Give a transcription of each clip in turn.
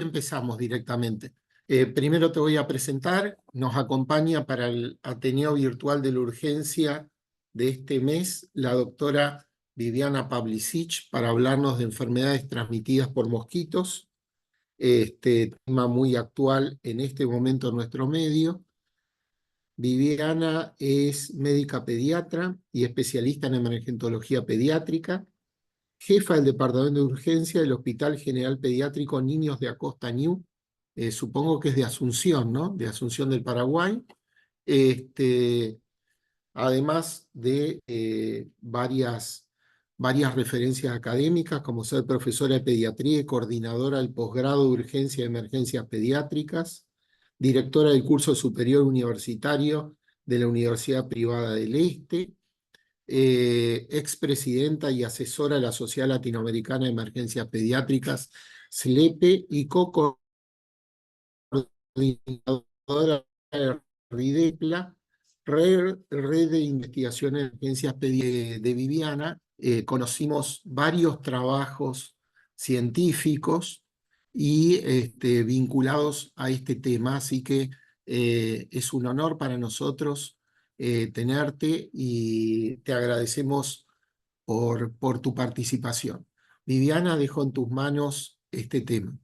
empezamos directamente. Primero te voy a presentar, nos acompaña para el Ateneo Virtual de la Urgencia de este mes la doctora Viviana Pavlicic para hablarnos de enfermedades transmitidas por mosquitos, este tema muy actual en este momento en nuestro medio. Viviana es médica pediatra y especialista en emergentología pediátrica, jefa del Departamento de Urgencia del Hospital General Pediátrico Niños de Acosta New, supongo que es de Asunción, ¿no? De Asunción del Paraguay. Además de varias referencias académicas, como ser profesora de pediatría y coordinadora del posgrado de urgencia y emergencias pediátricas, directora del curso superior universitario de la Universidad Privada del Este, expresidenta y asesora de la Sociedad Latinoamericana de Emergencias Pediátricas, SLEPE, y co-coordinadora de RIDEPLA, Red de Investigaciones de Emergencias de Viviana. Conocimos varios trabajos científicos y vinculados a este tema, así que es un honor para nosotros tenerte y te agradecemos por tu participación. Viviana, dejo en tus manos este tema.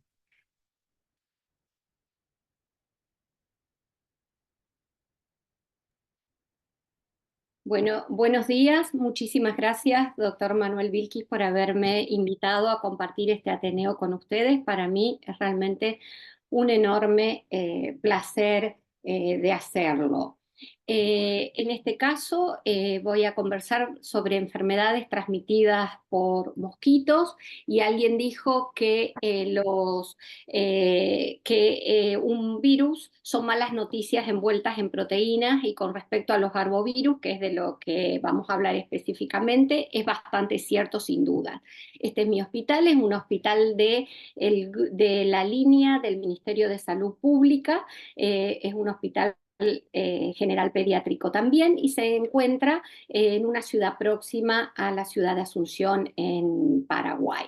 Bueno, buenos días. Muchísimas gracias, doctor Manuel Vilchis, por haberme invitado a compartir este Ateneo con ustedes. Para mí es realmente un enorme placer de hacerlo. En este caso voy a conversar sobre enfermedades transmitidas por mosquitos, y alguien dijo que, un virus son malas noticias envueltas en proteínas, y con respecto a los arbovirus, que es de lo que vamos a hablar específicamente, es bastante cierto sin duda. Este es mi hospital, es un hospital de la línea del Ministerio de Salud Pública, es un hospital general pediátrico también, y se encuentra en una ciudad próxima a la ciudad de Asunción, en Paraguay.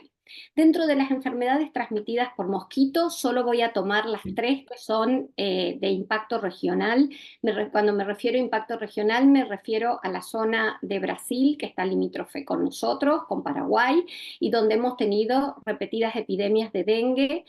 Dentro de las enfermedades transmitidas por mosquitos, solo voy a tomar las tres que son de impacto regional. Cuando me refiero a impacto regional, me refiero a la zona de Brasil, que está limítrofe con nosotros, con Paraguay, y donde hemos tenido repetidas epidemias de dengue,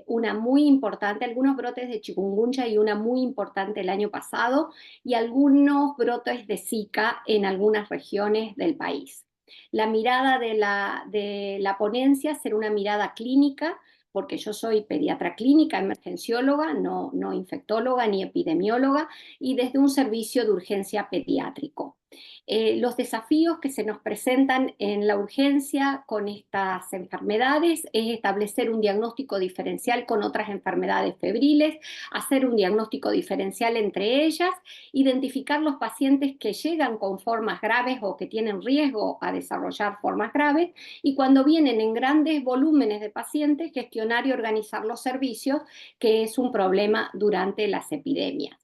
una muy importante, algunos brotes de chikungunya y una muy importante el año pasado, y algunos brotes de Zika en algunas regiones del país. La mirada de la ponencia será una mirada clínica, porque yo soy pediatra clínica, emergencióloga, no infectóloga ni epidemióloga, y desde un servicio de urgencia pediátrico. Los desafíos que se nos presentan en la urgencia con estas enfermedades es establecer un diagnóstico diferencial con otras enfermedades febriles, hacer un diagnóstico diferencial entre ellas, identificar los pacientes que llegan con formas graves o que tienen riesgo a desarrollar formas graves, y cuando vienen en grandes volúmenes de pacientes, gestionar y organizar los servicios, que es un problema durante las epidemias.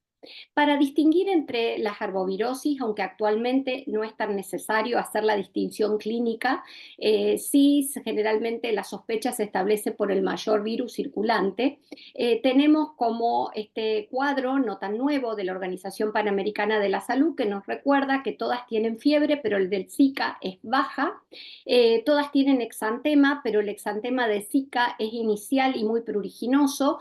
Para distinguir entre las arbovirosis, aunque actualmente no es tan necesario hacer la distinción clínica, sí generalmente la sospecha se establece por el mayor virus circulante. Tenemos como este cuadro no tan nuevo de la Organización Panamericana de la Salud, que nos recuerda que todas tienen fiebre, pero el del Zika es baja. Todas tienen exantema, pero el exantema de Zika es inicial y muy pruriginoso.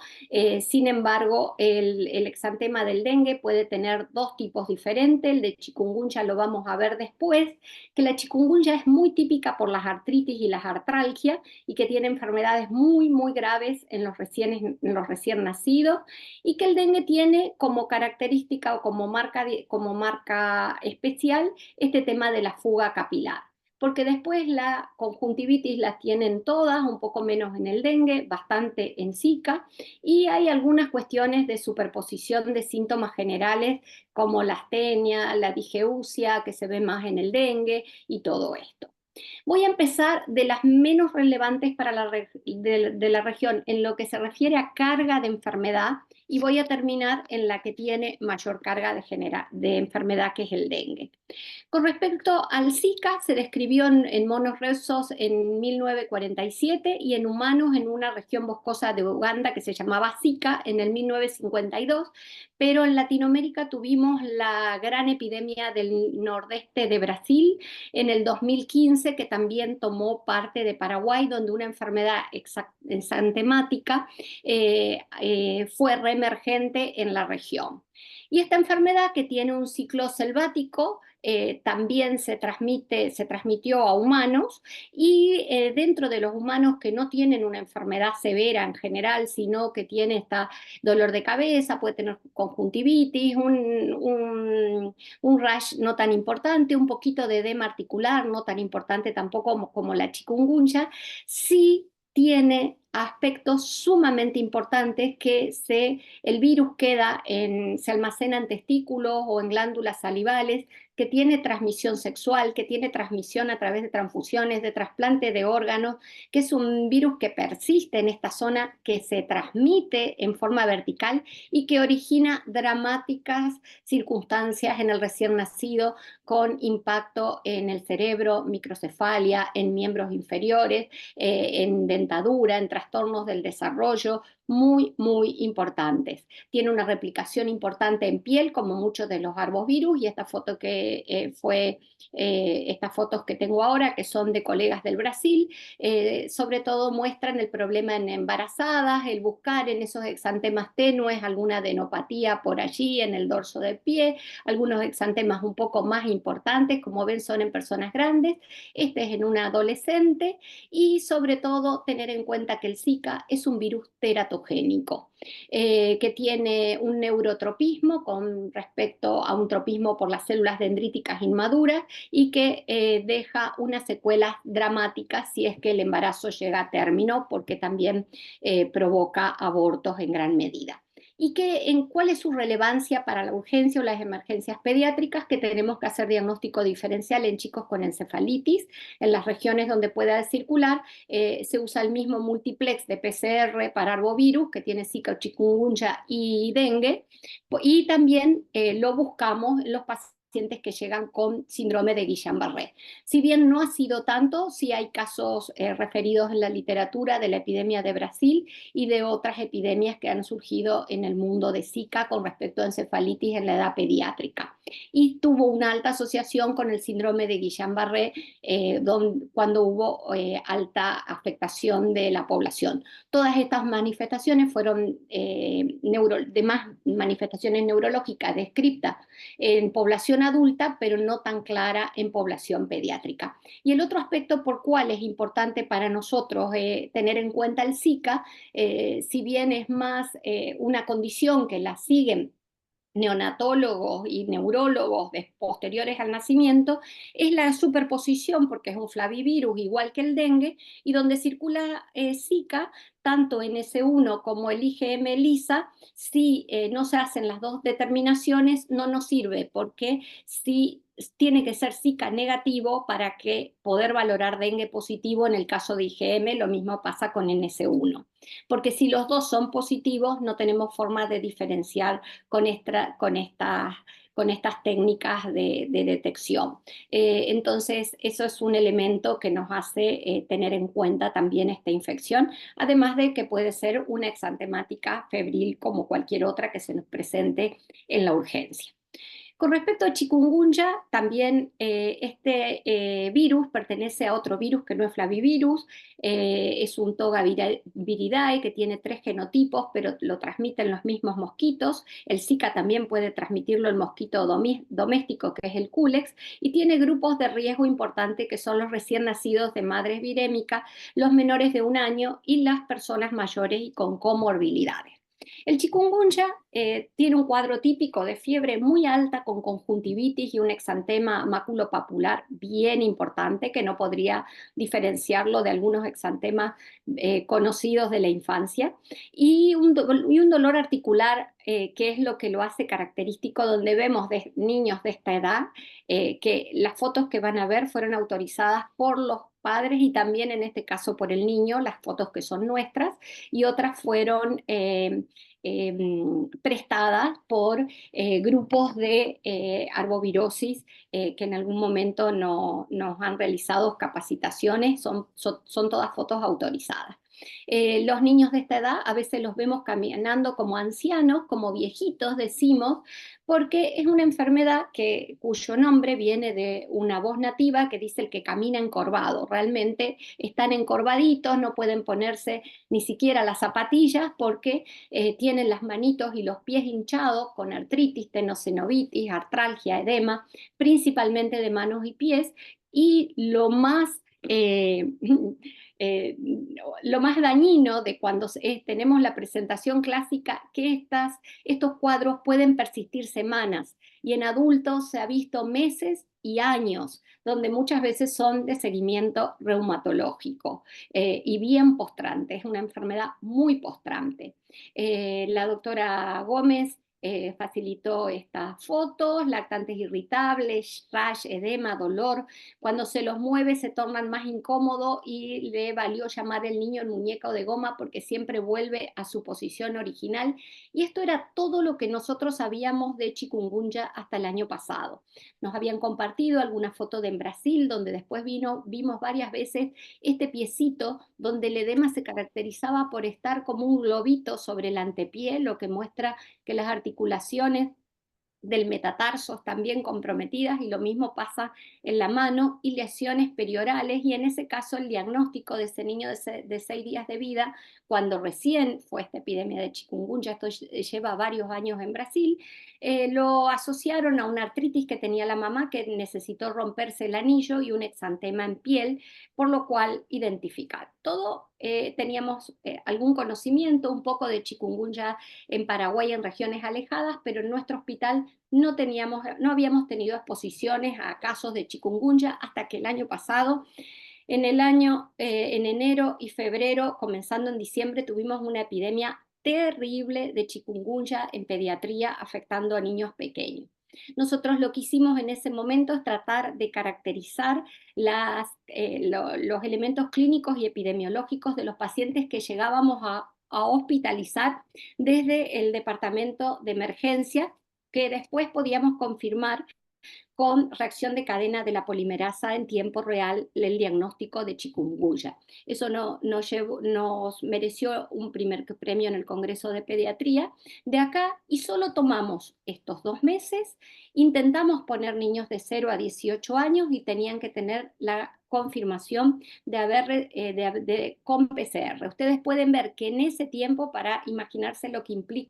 Sin embargo, el exantema del dengue puede tener dos tipos diferentes. El de chikungunya lo vamos a ver después, que la chikungunya es muy típica por las artritis y las artralgias, y que tiene enfermedades muy, muy graves en los recién nacidos, y que el dengue tiene como característica o como marca especial este tema de la fuga capilar, porque después la conjuntivitis la tienen todas, un poco menos en el dengue, bastante en Zika, y hay algunas cuestiones de superposición de síntomas generales como la astenia, la digeusia, que se ve más en el dengue, y todo esto. Voy a empezar de las menos relevantes para de la región en lo que se refiere a carga de enfermedad y voy a terminar en la que tiene mayor carga de enfermedad, que es el dengue. Con respecto al Zika, se describió en monos rezos en 1947 y en humanos en una región boscosa de Uganda que se llamaba Zika en el 1952, pero en Latinoamérica tuvimos la gran epidemia del nordeste de Brasil en el 2015, que también tomó parte de Paraguay, donde una enfermedad exantemática fue reemergente en la región. Y esta enfermedad, que tiene un ciclo selvático, también se transmitió a humanos y dentro de los humanos que no tienen una enfermedad severa en general, sino que tiene dolor de cabeza, puede tener conjuntivitis, un rash no tan importante, un poquito de edema articular, no tan importante tampoco como la chikungunya, sí tiene aspectos sumamente importantes el virus se almacena en testículos o en glándulas salivales, que tiene transmisión sexual, que tiene transmisión a través de transfusiones, de trasplante de órganos, que es un virus que persiste en esta zona, que se transmite en forma vertical y que origina dramáticas circunstancias en el recién nacido, con impacto en el cerebro, microcefalia, en miembros inferiores, en dentadura, en trastornos del desarrollo, muy, muy importantes. Tiene una replicación importante en piel, como muchos de los arbovirus, y estas fotos que tengo ahora, que son de colegas del Brasil, sobre todo muestran el problema en embarazadas, el buscar en esos exantemas tenues alguna adenopatía por allí en el dorso del pie, algunos exantemas un poco más importantes, como ven son en personas grandes, este es en una adolescente, y sobre todo tener en cuenta que el Zika es un virus teratogénico, que tiene un neurotropismo con respecto a un tropismo por las células dendríticas inmaduras y que deja unas secuelas dramáticas si es que el embarazo llega a término, porque también provoca abortos en gran medida. ¿Y cuál es su relevancia para la urgencia o las emergencias pediátricas? Que tenemos que hacer diagnóstico diferencial en chicos con encefalitis, en las regiones donde pueda circular. Se usa el mismo multiplex de PCR para arbovirus, que tiene Zika, chikungunya y dengue, y también lo buscamos en los pacientes que llegan con síndrome de Guillain-Barré. Si bien no ha sido tanto, sí hay casos referidos en la literatura de la epidemia de Brasil y de otras epidemias que han surgido en el mundo de Zika con respecto a encefalitis en la edad pediátrica. Y tuvo una alta asociación con el síndrome de Guillain-Barré cuando hubo alta afectación de la población. Todas estas manifestaciones fueron demás manifestaciones neurológicas descritas en población adulta, pero no tan clara en población pediátrica. Y el otro aspecto por cual es importante para nosotros tener en cuenta el Zika, si bien es más una condición que la siguen neonatólogos y neurólogos posteriores al nacimiento, es la superposición, porque es un flavivirus igual que el dengue, y donde circula Zika, tanto en S1 como el IgM-LISA, si no se hacen las dos determinaciones, no nos sirve, porque si tiene que ser Zika negativo para que poder valorar dengue positivo en el caso de IgM, lo mismo pasa con NS1. Porque si los dos son positivos, no tenemos forma de diferenciar con estas técnicas de detección. Entonces, eso es un elemento que nos hace tener en cuenta también esta infección, además de que puede ser una exantemática febril como cualquier otra que se nos presente en la urgencia. Con respecto a chikungunya, también este virus pertenece a otro virus que no es flavivirus, es un Toga viridae que tiene 3 genotipos, pero lo transmiten los mismos mosquitos. El Zika también puede transmitirlo el mosquito doméstico, que es el Culex, y tiene grupos de riesgo importante que son los recién nacidos de madres virémicas, los menores de 1 año y las personas mayores y con comorbilidades. El chikungunya tiene un cuadro típico de fiebre muy alta con conjuntivitis y un exantema maculopapular bien importante que no podría diferenciarlo de algunos exantemas conocidos de la infancia y un dolor articular que es lo que lo hace característico, donde vemos de niños de esta edad que las fotos que van a ver fueron autorizadas por los padres y también en este caso por el niño, las fotos que son nuestras y otras fueron prestadas por grupos de arbovirosis que en algún momento nos han realizado capacitaciones, son todas fotos autorizadas. Los niños de esta edad a veces los vemos caminando como ancianos, como viejitos, decimos, porque es una enfermedad cuyo nombre viene de una voz nativa que dice el que camina encorvado. Realmente están encorvaditos, no pueden ponerse ni siquiera las zapatillas porque tienen las manitos y los pies hinchados con artritis, tenosinovitis, artralgia, edema, principalmente de manos y pies. Y eh, lo más dañino de cuando tenemos la presentación clásica, que estos cuadros pueden persistir semanas y en adultos se ha visto meses y años, donde muchas veces son de seguimiento reumatológico y bien postrante, es una enfermedad muy postrante. La doctora Gómez facilitó estas fotos, lactantes irritables, rash, edema, dolor. Cuando se los mueve se tornan más incómodos y le valió llamar el niño el muñeco de goma porque siempre vuelve a su posición original. Y esto era todo lo que nosotros sabíamos de chikungunya hasta el año pasado. Nos habían compartido alguna foto de en Brasil, donde después vimos varias veces este piecito, donde el edema se caracterizaba por estar como un globito sobre el antepié, lo que muestra que las articulaciones del metatarso también comprometidas y lo mismo pasa en la mano y lesiones periorales y en ese caso el diagnóstico de ese niño de 6 días de vida cuando recién fue esta epidemia de chikungunya, esto lleva varios años en Brasil, lo asociaron a una artritis que tenía la mamá que necesitó romperse el anillo y un exantema en piel, por lo cual identificar. Todo teníamos algún conocimiento, un poco de chikungunya en Paraguay en regiones alejadas, pero en nuestro hospital no habíamos tenido exposiciones a casos de chikungunya hasta que el año pasado, en enero y febrero, comenzando en diciembre, tuvimos una epidemia terrible de chikungunya en pediatría afectando a niños pequeños. Nosotros lo que hicimos en ese momento es tratar de caracterizar los elementos clínicos y epidemiológicos de los pacientes que llegábamos a hospitalizar desde el departamento de emergencia, que después podíamos confirmar con reacción de cadena de la polimerasa en tiempo real el diagnóstico de chikungunya. Eso nos mereció un primer premio en el Congreso de Pediatría de acá y solo tomamos estos 2 meses, intentamos poner niños de 0 a 18 años y tenían que tener la confirmación con PCR. Ustedes pueden ver que en ese tiempo, para imaginarse lo que implica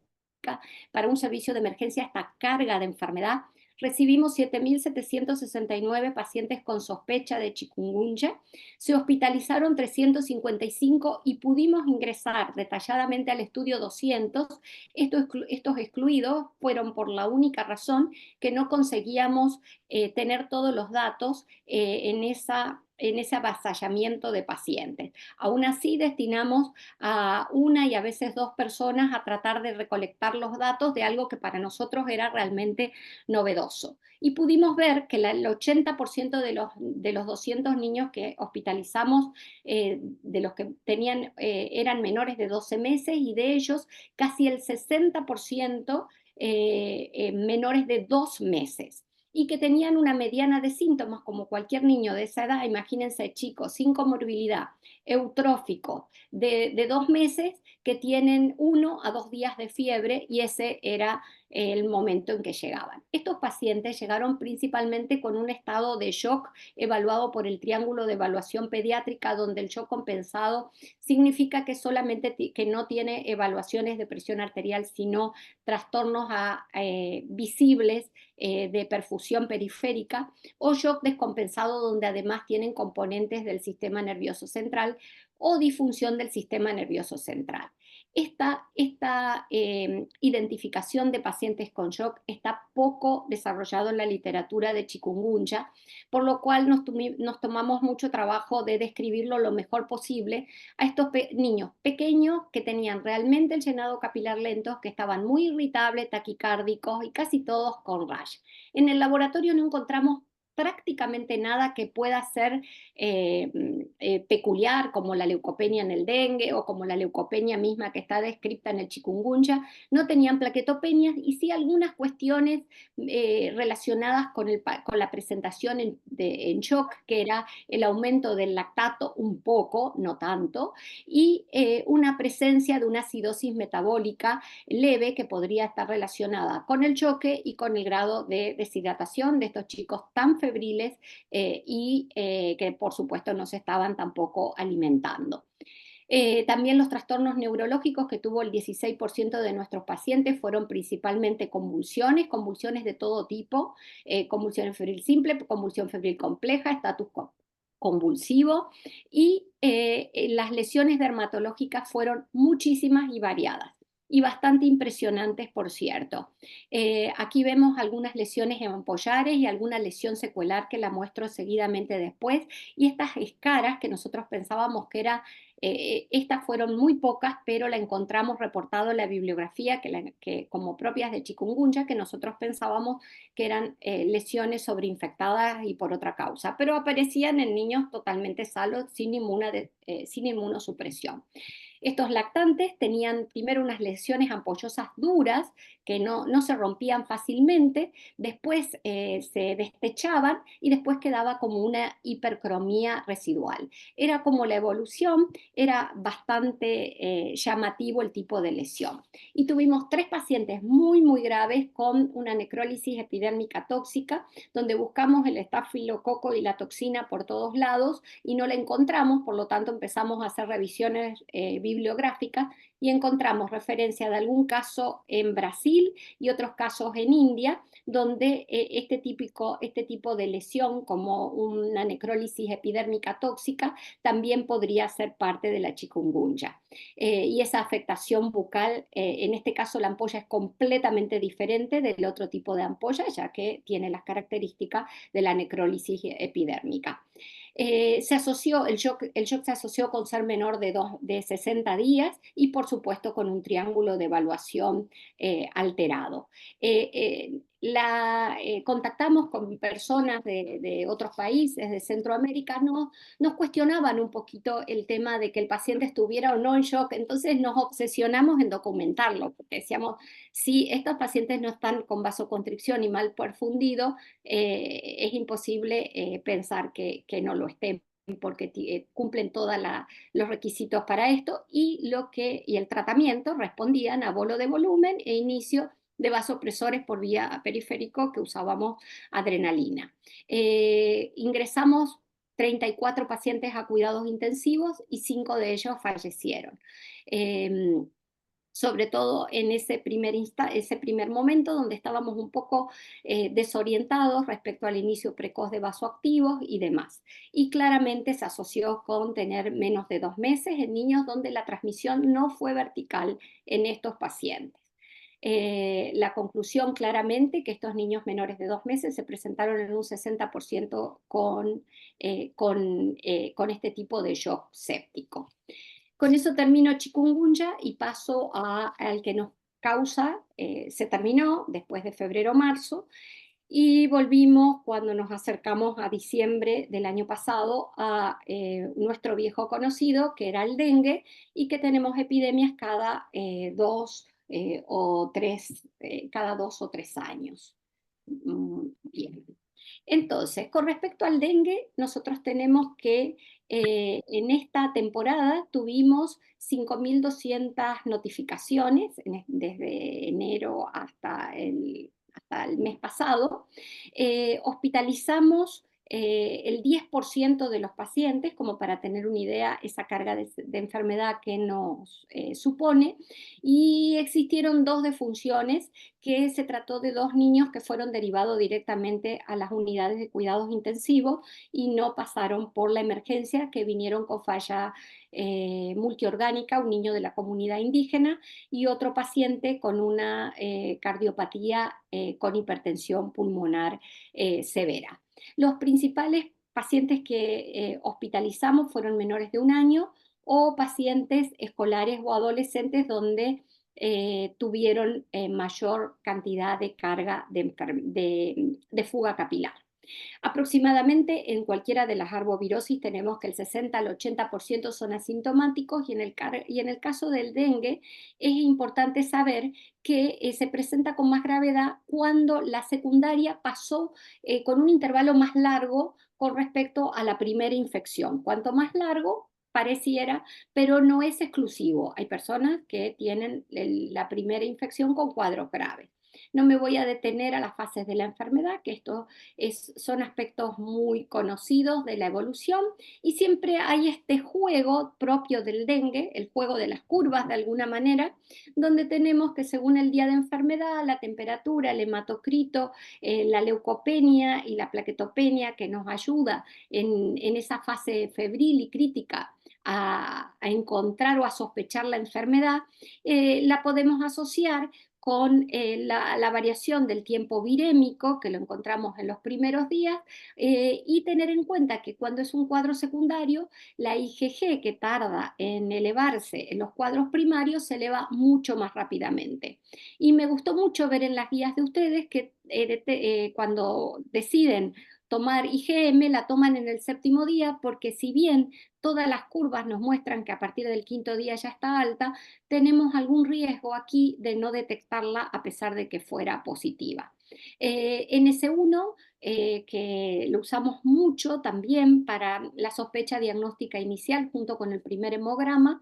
para un servicio de emergencia esta carga de enfermedad, recibimos 7.769 pacientes con sospecha de chikungunya, se hospitalizaron 355 y pudimos ingresar detalladamente al estudio 200. Estos excluidos fueron por la única razón que no conseguíamos tener todos los datos en ese avasallamiento de pacientes. Aún así, destinamos a una y a veces 2 personas a tratar de recolectar los datos de algo que para nosotros era realmente novedoso. Y pudimos ver que el 80% de los 200 niños que hospitalizamos, de los que eran menores de 12 meses y de ellos casi el 60% menores de 2 meses y que tenían una mediana de síntomas como cualquier niño de esa edad, imagínense chicos, sin comorbilidad, eutróficos, de 2 meses que tienen 1 a 2 días de fiebre y ese era el momento en que llegaban. Estos pacientes llegaron principalmente con un estado de shock evaluado por el triángulo de evaluación pediátrica, donde el shock compensado significa que solamente que no tiene evaluaciones de presión arterial, sino trastornos visibles de perfusión periférica, o shock descompensado, donde además tienen componentes del sistema nervioso central o disfunción del sistema nervioso central. Esta identificación de pacientes con shock está poco desarrollado en la literatura de chikungunya, por lo cual nos tomamos mucho trabajo de describirlo lo mejor posible a estos niños pequeños que tenían realmente el llenado capilar lento, que estaban muy irritables, taquicárdicos y casi todos con rash. En el laboratorio no encontramos prácticamente nada que pueda ser peculiar, como la leucopenia en el dengue o como la leucopenia misma que está descrita en el chikungunya. No tenían plaquetopenias y sí algunas cuestiones relacionadas con la presentación en shock, que era el aumento del lactato un poco, no tanto, y una presencia de una acidosis metabólica leve que podría estar relacionada con el choque y con el grado de deshidratación de estos chicos tan febriles y que por supuesto no se estaban tampoco alimentando. También los trastornos neurológicos que tuvo el 16% de nuestros pacientes fueron principalmente convulsiones de todo tipo, convulsión febril simple, convulsión febril compleja, estatus convulsivo, y las lesiones dermatológicas fueron muchísimas y variadas y bastante impresionantes, por cierto. Aquí vemos algunas lesiones en ampallares y alguna lesión secuelar que la muestro seguidamente después, y estas escaras que nosotros pensábamos que estas fueron muy pocas, pero la encontramos reportado en la bibliografía que como propias de chikungunya, que nosotros pensábamos que eran lesiones sobreinfectadas y por otra causa, pero aparecían en niños totalmente sanos, sin inmunosupresión. Estos lactantes tenían primero unas lesiones ampollosas duras que no se rompían fácilmente, después se destechaban y después quedaba como una hipercromía residual. Era como la evolución, era bastante llamativo el tipo de lesión. Y tuvimos 3 pacientes muy, muy graves con una necrólisis epidérmica tóxica, donde buscamos el estafilococo y la toxina por todos lados y no la encontramos, por lo tanto empezamos a hacer revisiones bibliográficas y encontramos referencia de algún caso en Brasil y otros casos en India, donde este tipo de lesión, como una necrólisis epidérmica tóxica, también podría ser parte de la chikungunya. Y esa afectación bucal, en este caso la ampolla es completamente diferente del otro tipo de ampolla, ya que tiene las características de la necrólisis epidérmica. El shock se asoció con ser menor de 60 días y por supuesto con un triángulo de evaluación alterado. Contactamos con personas de otros países, de Centroamérica, nos cuestionaban un poquito el tema de que el paciente estuviera o no en shock, entonces nos obsesionamos en documentarlo, porque decíamos, si estos pacientes no están con vasoconstricción y mal perfundido, es imposible pensar que no lo estén, porque cumplen todos los requisitos para esto, y el tratamiento respondían a bolo de volumen e inicio de vasopresores por vía periférico, que usábamos adrenalina. Ingresamos 34 pacientes a cuidados intensivos y 5 de ellos fallecieron. Sobre todo en ese primer momento donde estábamos un poco desorientados respecto al inicio precoz de vasoactivos y demás. Y claramente se asoció con tener menos de 2 meses en niños, donde la transmisión no fue vertical en estos pacientes. La conclusión claramente que estos niños menores de 2 meses se presentaron en un 60% con este tipo de shock séptico. Con eso termino chikungunya y paso al que nos causa. Se terminó después de febrero-marzo y volvimos cuando nos acercamos a diciembre del año pasado a nuestro viejo conocido, que era el dengue, y que tenemos epidemias cada 2 o 3 años. Bien. Entonces, con respecto al dengue, nosotros tenemos que en esta temporada tuvimos 5.200 notificaciones desde enero hasta el mes pasado. Hospitalizamos el 10% de los pacientes, como para tener una idea, esa carga de enfermedad que nos supone, y existieron 2 defunciones, que se trató de 2 niños que fueron derivados directamente a las unidades de cuidados intensivos y no pasaron por la emergencia, que vinieron con falla multiorgánica, un niño de la comunidad indígena y otro paciente con una cardiopatía con hipertensión pulmonar severa. Los principales pacientes que hospitalizamos fueron menores de 1 año o pacientes escolares o adolescentes donde tuvieron mayor cantidad de carga de fuga capilar. Aproximadamente en cualquiera de las arbovirosis tenemos que el 60 al 80% son asintomáticos, y en el caso del dengue es importante saber que se presenta con más gravedad cuando la secundaria pasó con un intervalo más largo con respecto a la primera infección. Cuanto más largo pareciera, pero no es exclusivo. Hay personas que tienen la primera infección con cuadros graves. No me voy a detener a las fases de la enfermedad, que esto son aspectos muy conocidos de la evolución, y siempre hay este juego propio del dengue, el juego de las curvas de alguna manera, donde tenemos que según el día de enfermedad, la temperatura, el hematocrito, la leucopenia y la plaquetopenia, que nos ayuda en esa fase febril y crítica a encontrar o a sospechar la enfermedad, la podemos asociar con la variación del tiempo virémico, que lo encontramos en los primeros días, y tener en cuenta que cuando es un cuadro secundario, la IgG, que tarda en elevarse en los cuadros primarios, se eleva mucho más rápidamente. Y me gustó mucho ver en las guías de ustedes que cuando deciden tomar IgM, la toman en el 7º día, porque si bien todas las curvas nos muestran que a partir del 5º día ya está alta, tenemos algún riesgo aquí de no detectarla a pesar de que fuera positiva. NS1, que lo usamos mucho también para la sospecha diagnóstica inicial junto con el primer hemograma,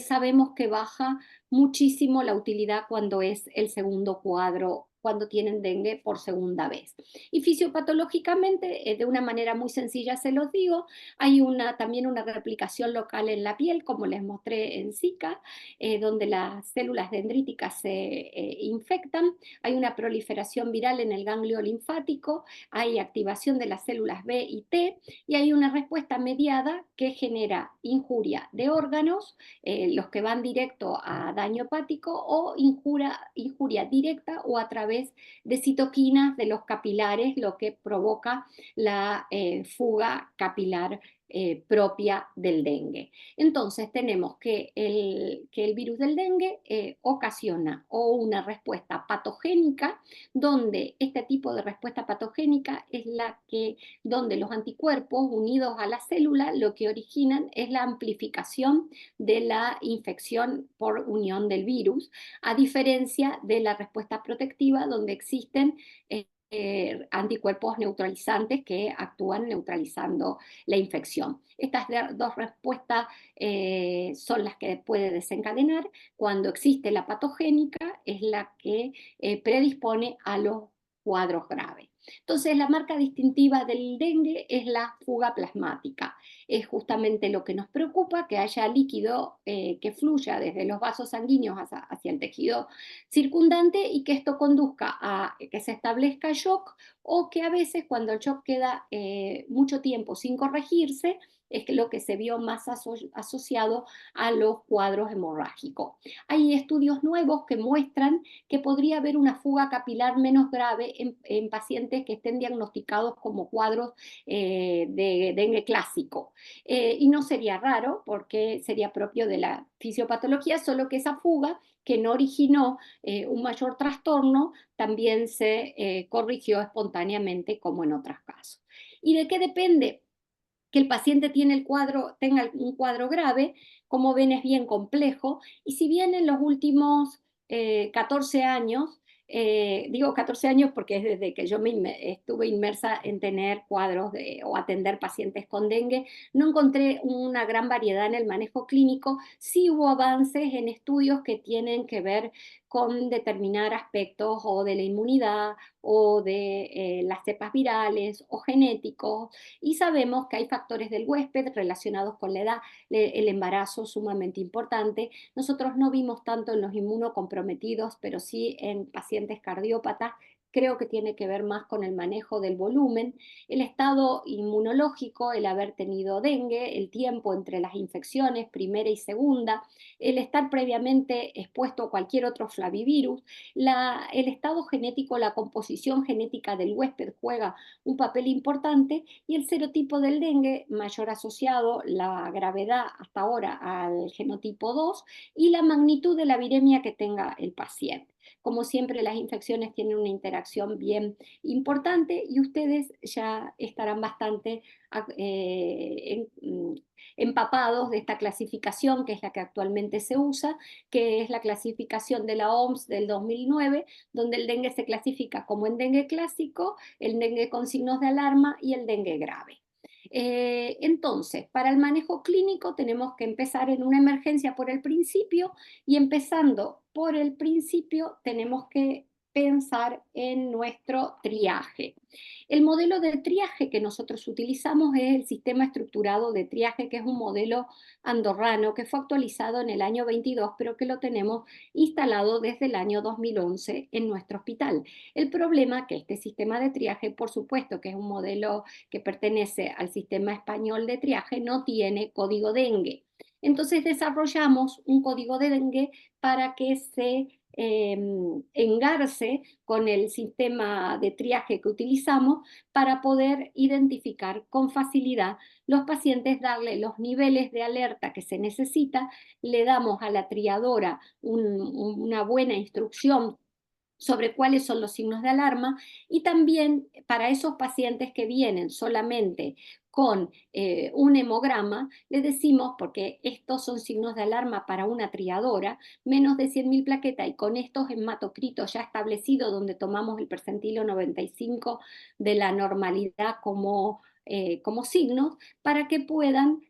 sabemos que baja muchísimo la utilidad cuando es el segundo cuadro, cuando tienen dengue por segunda vez. Y fisiopatológicamente, de una manera muy sencilla se los digo, hay también una replicación local en la piel, como les mostré en Zika, donde las células dendríticas se infectan, hay una proliferación viral en el ganglio linfático, hay activación de las células B y T, y hay una respuesta mediada que genera injuria de órganos, los que van directo a daño hepático, o injuria directa o a través de citoquinas de los capilares, lo que provoca la fuga capilar propia del dengue. Entonces tenemos que el virus del dengue ocasiona o una respuesta patogénica, donde este tipo de respuesta patogénica es donde los anticuerpos unidos a la célula lo que originan es la amplificación de la infección por unión del virus, a diferencia de la respuesta protectiva, donde existen anticuerpos neutralizantes que actúan neutralizando la infección. Estas dos respuestas son las que puede desencadenar. Cuando existe la patogénica, es la que predispone a los cuadros graves. Entonces, la marca distintiva del dengue es la fuga plasmática. Es justamente lo que nos preocupa, que haya líquido que fluya desde los vasos sanguíneos hacia el tejido circundante, y que esto conduzca a que se establezca shock, o que a veces cuando el shock queda mucho tiempo sin corregirse, es lo que se vio más asociado a los cuadros hemorrágicos. Hay estudios nuevos que muestran que podría haber una fuga capilar menos grave en pacientes que estén diagnosticados como cuadros de dengue clásico. Y no sería raro, porque sería propio de la fisiopatología, solo que esa fuga, que no originó un mayor trastorno, también se corrigió espontáneamente como en otros casos. ¿Y de qué depende que el paciente tenga un cuadro grave? Como ven, es bien complejo, y si bien en los últimos 14 años Digo 14 años porque es desde que yo estuve inmersa en tener cuadros o atender pacientes con dengue. No encontré una gran variedad en el manejo clínico. Sí hubo avances en estudios que tienen que ver con determinar aspectos o de la inmunidad o de las cepas virales o genéticos, y sabemos que hay factores del huésped relacionados con la edad, el embarazo sumamente importante. Nosotros no vimos tanto en los inmunocomprometidos, pero sí en pacientes cardiópatas. Creo que tiene que ver más con el manejo del volumen, el estado inmunológico, el haber tenido dengue, el tiempo entre las infecciones, primera y segunda, el estar previamente expuesto a cualquier otro flavivirus, el estado genético, la composición genética del huésped juega un papel importante, y el serotipo del dengue mayor asociado, la gravedad hasta ahora al genotipo 2 y la magnitud de la viremia que tenga el paciente. Como siempre, las infecciones tienen una interacción bien importante y ustedes ya estarán bastante empapados de esta clasificación, que es la que actualmente se usa, que es la clasificación de la OMS del 2009, donde el dengue se clasifica como el dengue clásico, el dengue con signos de alarma y el dengue grave. Entonces, para el manejo clínico tenemos que empezar en una emergencia por el principio, y empezando por el principio tenemos que pensar en nuestro triaje. El modelo de triaje que nosotros utilizamos es el sistema estructurado de triaje, que es un modelo andorrano que fue actualizado en el año 22, pero que lo tenemos instalado desde el año 2011 en nuestro hospital. El problema es que este sistema de triaje, por supuesto que es un modelo que pertenece al sistema español de triaje, no tiene código dengue. Entonces desarrollamos un código de dengue para que se engarce con el sistema de triaje que utilizamos, para poder identificar con facilidad los pacientes, darle los niveles de alerta que se necesita, le damos a la triadora una buena instrucción sobre cuáles son los signos de alarma, y también para esos pacientes que vienen solamente con un hemograma, le decimos, porque estos son signos de alarma para una triadora, menos de 100.000 plaquetas y con estos hematocritos ya establecidos, donde tomamos el percentilo 95 de la normalidad como signos, para que puedan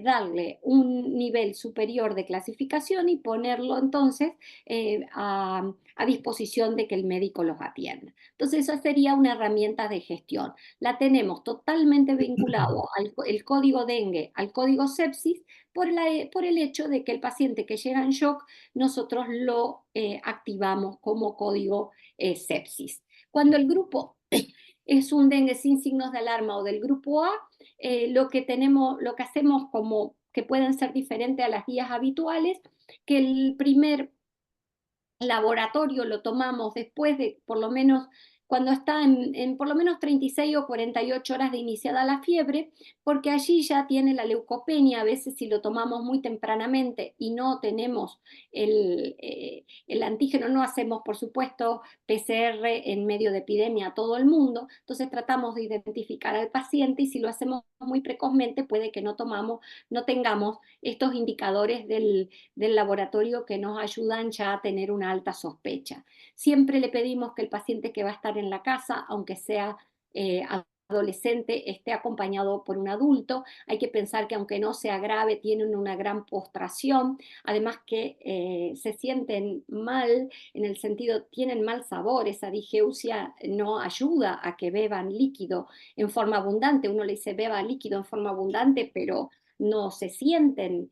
darle un nivel superior de clasificación y ponerlo entonces a disposición de que el médico los atienda. Entonces, esa sería una herramienta de gestión. La tenemos totalmente vinculado el código dengue, al código sepsis, por el hecho de que el paciente que llega en shock, nosotros lo activamos como código sepsis. Cuando el grupo es un dengue sin signos de alarma o del grupo A, lo que hacemos como que pueden ser diferentes a las guías habituales, que el primer laboratorio lo tomamos después de por lo menos, cuando está en por lo menos 36 o 48 horas de iniciada la fiebre, porque allí ya tiene la leucopenia. A veces, si lo tomamos muy tempranamente y no tenemos el antígeno, no hacemos, por supuesto, PCR en medio de epidemia a todo el mundo, entonces tratamos de identificar al paciente, y si lo hacemos muy precozmente puede que no tengamos estos indicadores del laboratorio que nos ayudan ya a tener una alta sospecha. Siempre le pedimos que el paciente que va a estar en la casa, aunque sea adolescente, esté acompañado por un adulto. Hay que pensar que aunque no sea grave, tienen una gran postración, además que se sienten mal, en el sentido, tienen mal sabor. Esa digeusia no ayuda a que beban líquido en forma abundante. Uno le dice beba líquido en forma abundante, pero no se sienten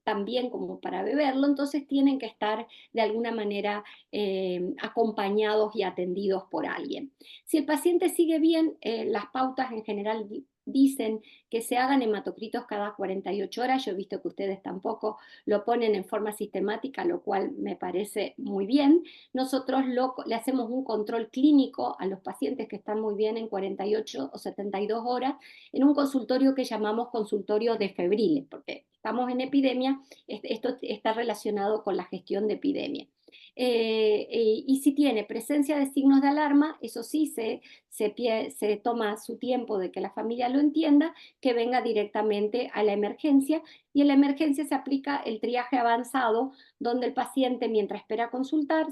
tan bien como para beberlo, entonces tienen que estar de alguna manera acompañados y atendidos por alguien. Si el paciente sigue bien, las pautas en general dicen que se hagan hematocritos cada 48 horas. Yo he visto que ustedes tampoco lo ponen en forma sistemática, lo cual me parece muy bien. Nosotros le hacemos un control clínico a los pacientes que están muy bien en 48 o 72 horas, en un consultorio que llamamos consultorio de febriles, porque estamos en epidemia. Esto está relacionado con la gestión de epidemia. Y si tiene presencia de signos de alarma, eso sí, se toma su tiempo de que la familia lo entienda, que venga directamente a la emergencia, y en la emergencia se aplica el triaje avanzado, donde el paciente, mientras espera consultar,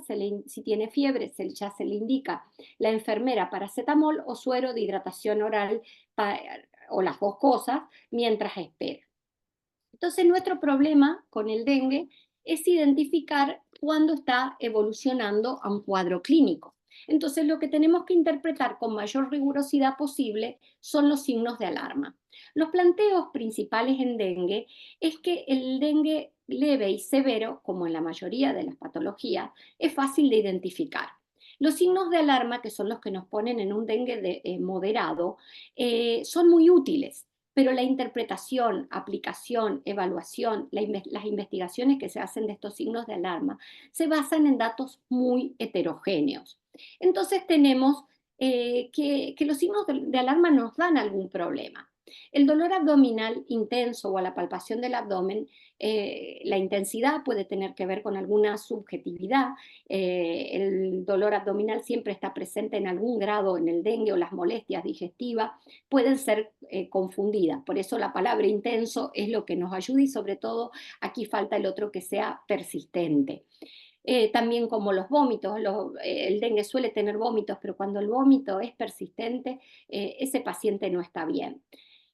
si tiene fiebre, ya se le indica la enfermera paracetamol o suero de hidratación oral, o las dos cosas, mientras espera. Entonces, nuestro problema con el dengue es identificar cuándo está evolucionando a un cuadro clínico. Entonces, lo que tenemos que interpretar con mayor rigurosidad posible son los signos de alarma. Los planteos principales en dengue es que el dengue leve y severo, como en la mayoría de las patologías, es fácil de identificar. Los signos de alarma, que son los que nos ponen en un dengue moderado, son muy útiles, pero la interpretación, aplicación, evaluación, las investigaciones que se hacen de estos signos de alarma se basan en datos muy heterogéneos. Entonces tenemos que los signos de alarma nos dan algún problema. El dolor abdominal intenso o a la palpación del abdomen, la intensidad puede tener que ver con alguna subjetividad. El dolor abdominal siempre está presente en algún grado en el dengue, o las molestias digestivas pueden ser confundidas. Por eso la palabra intenso es lo que nos ayuda, y sobre todo aquí falta el otro, que sea persistente. También como los vómitos, el dengue suele tener vómitos, pero cuando el vómito es persistente, ese paciente no está bien.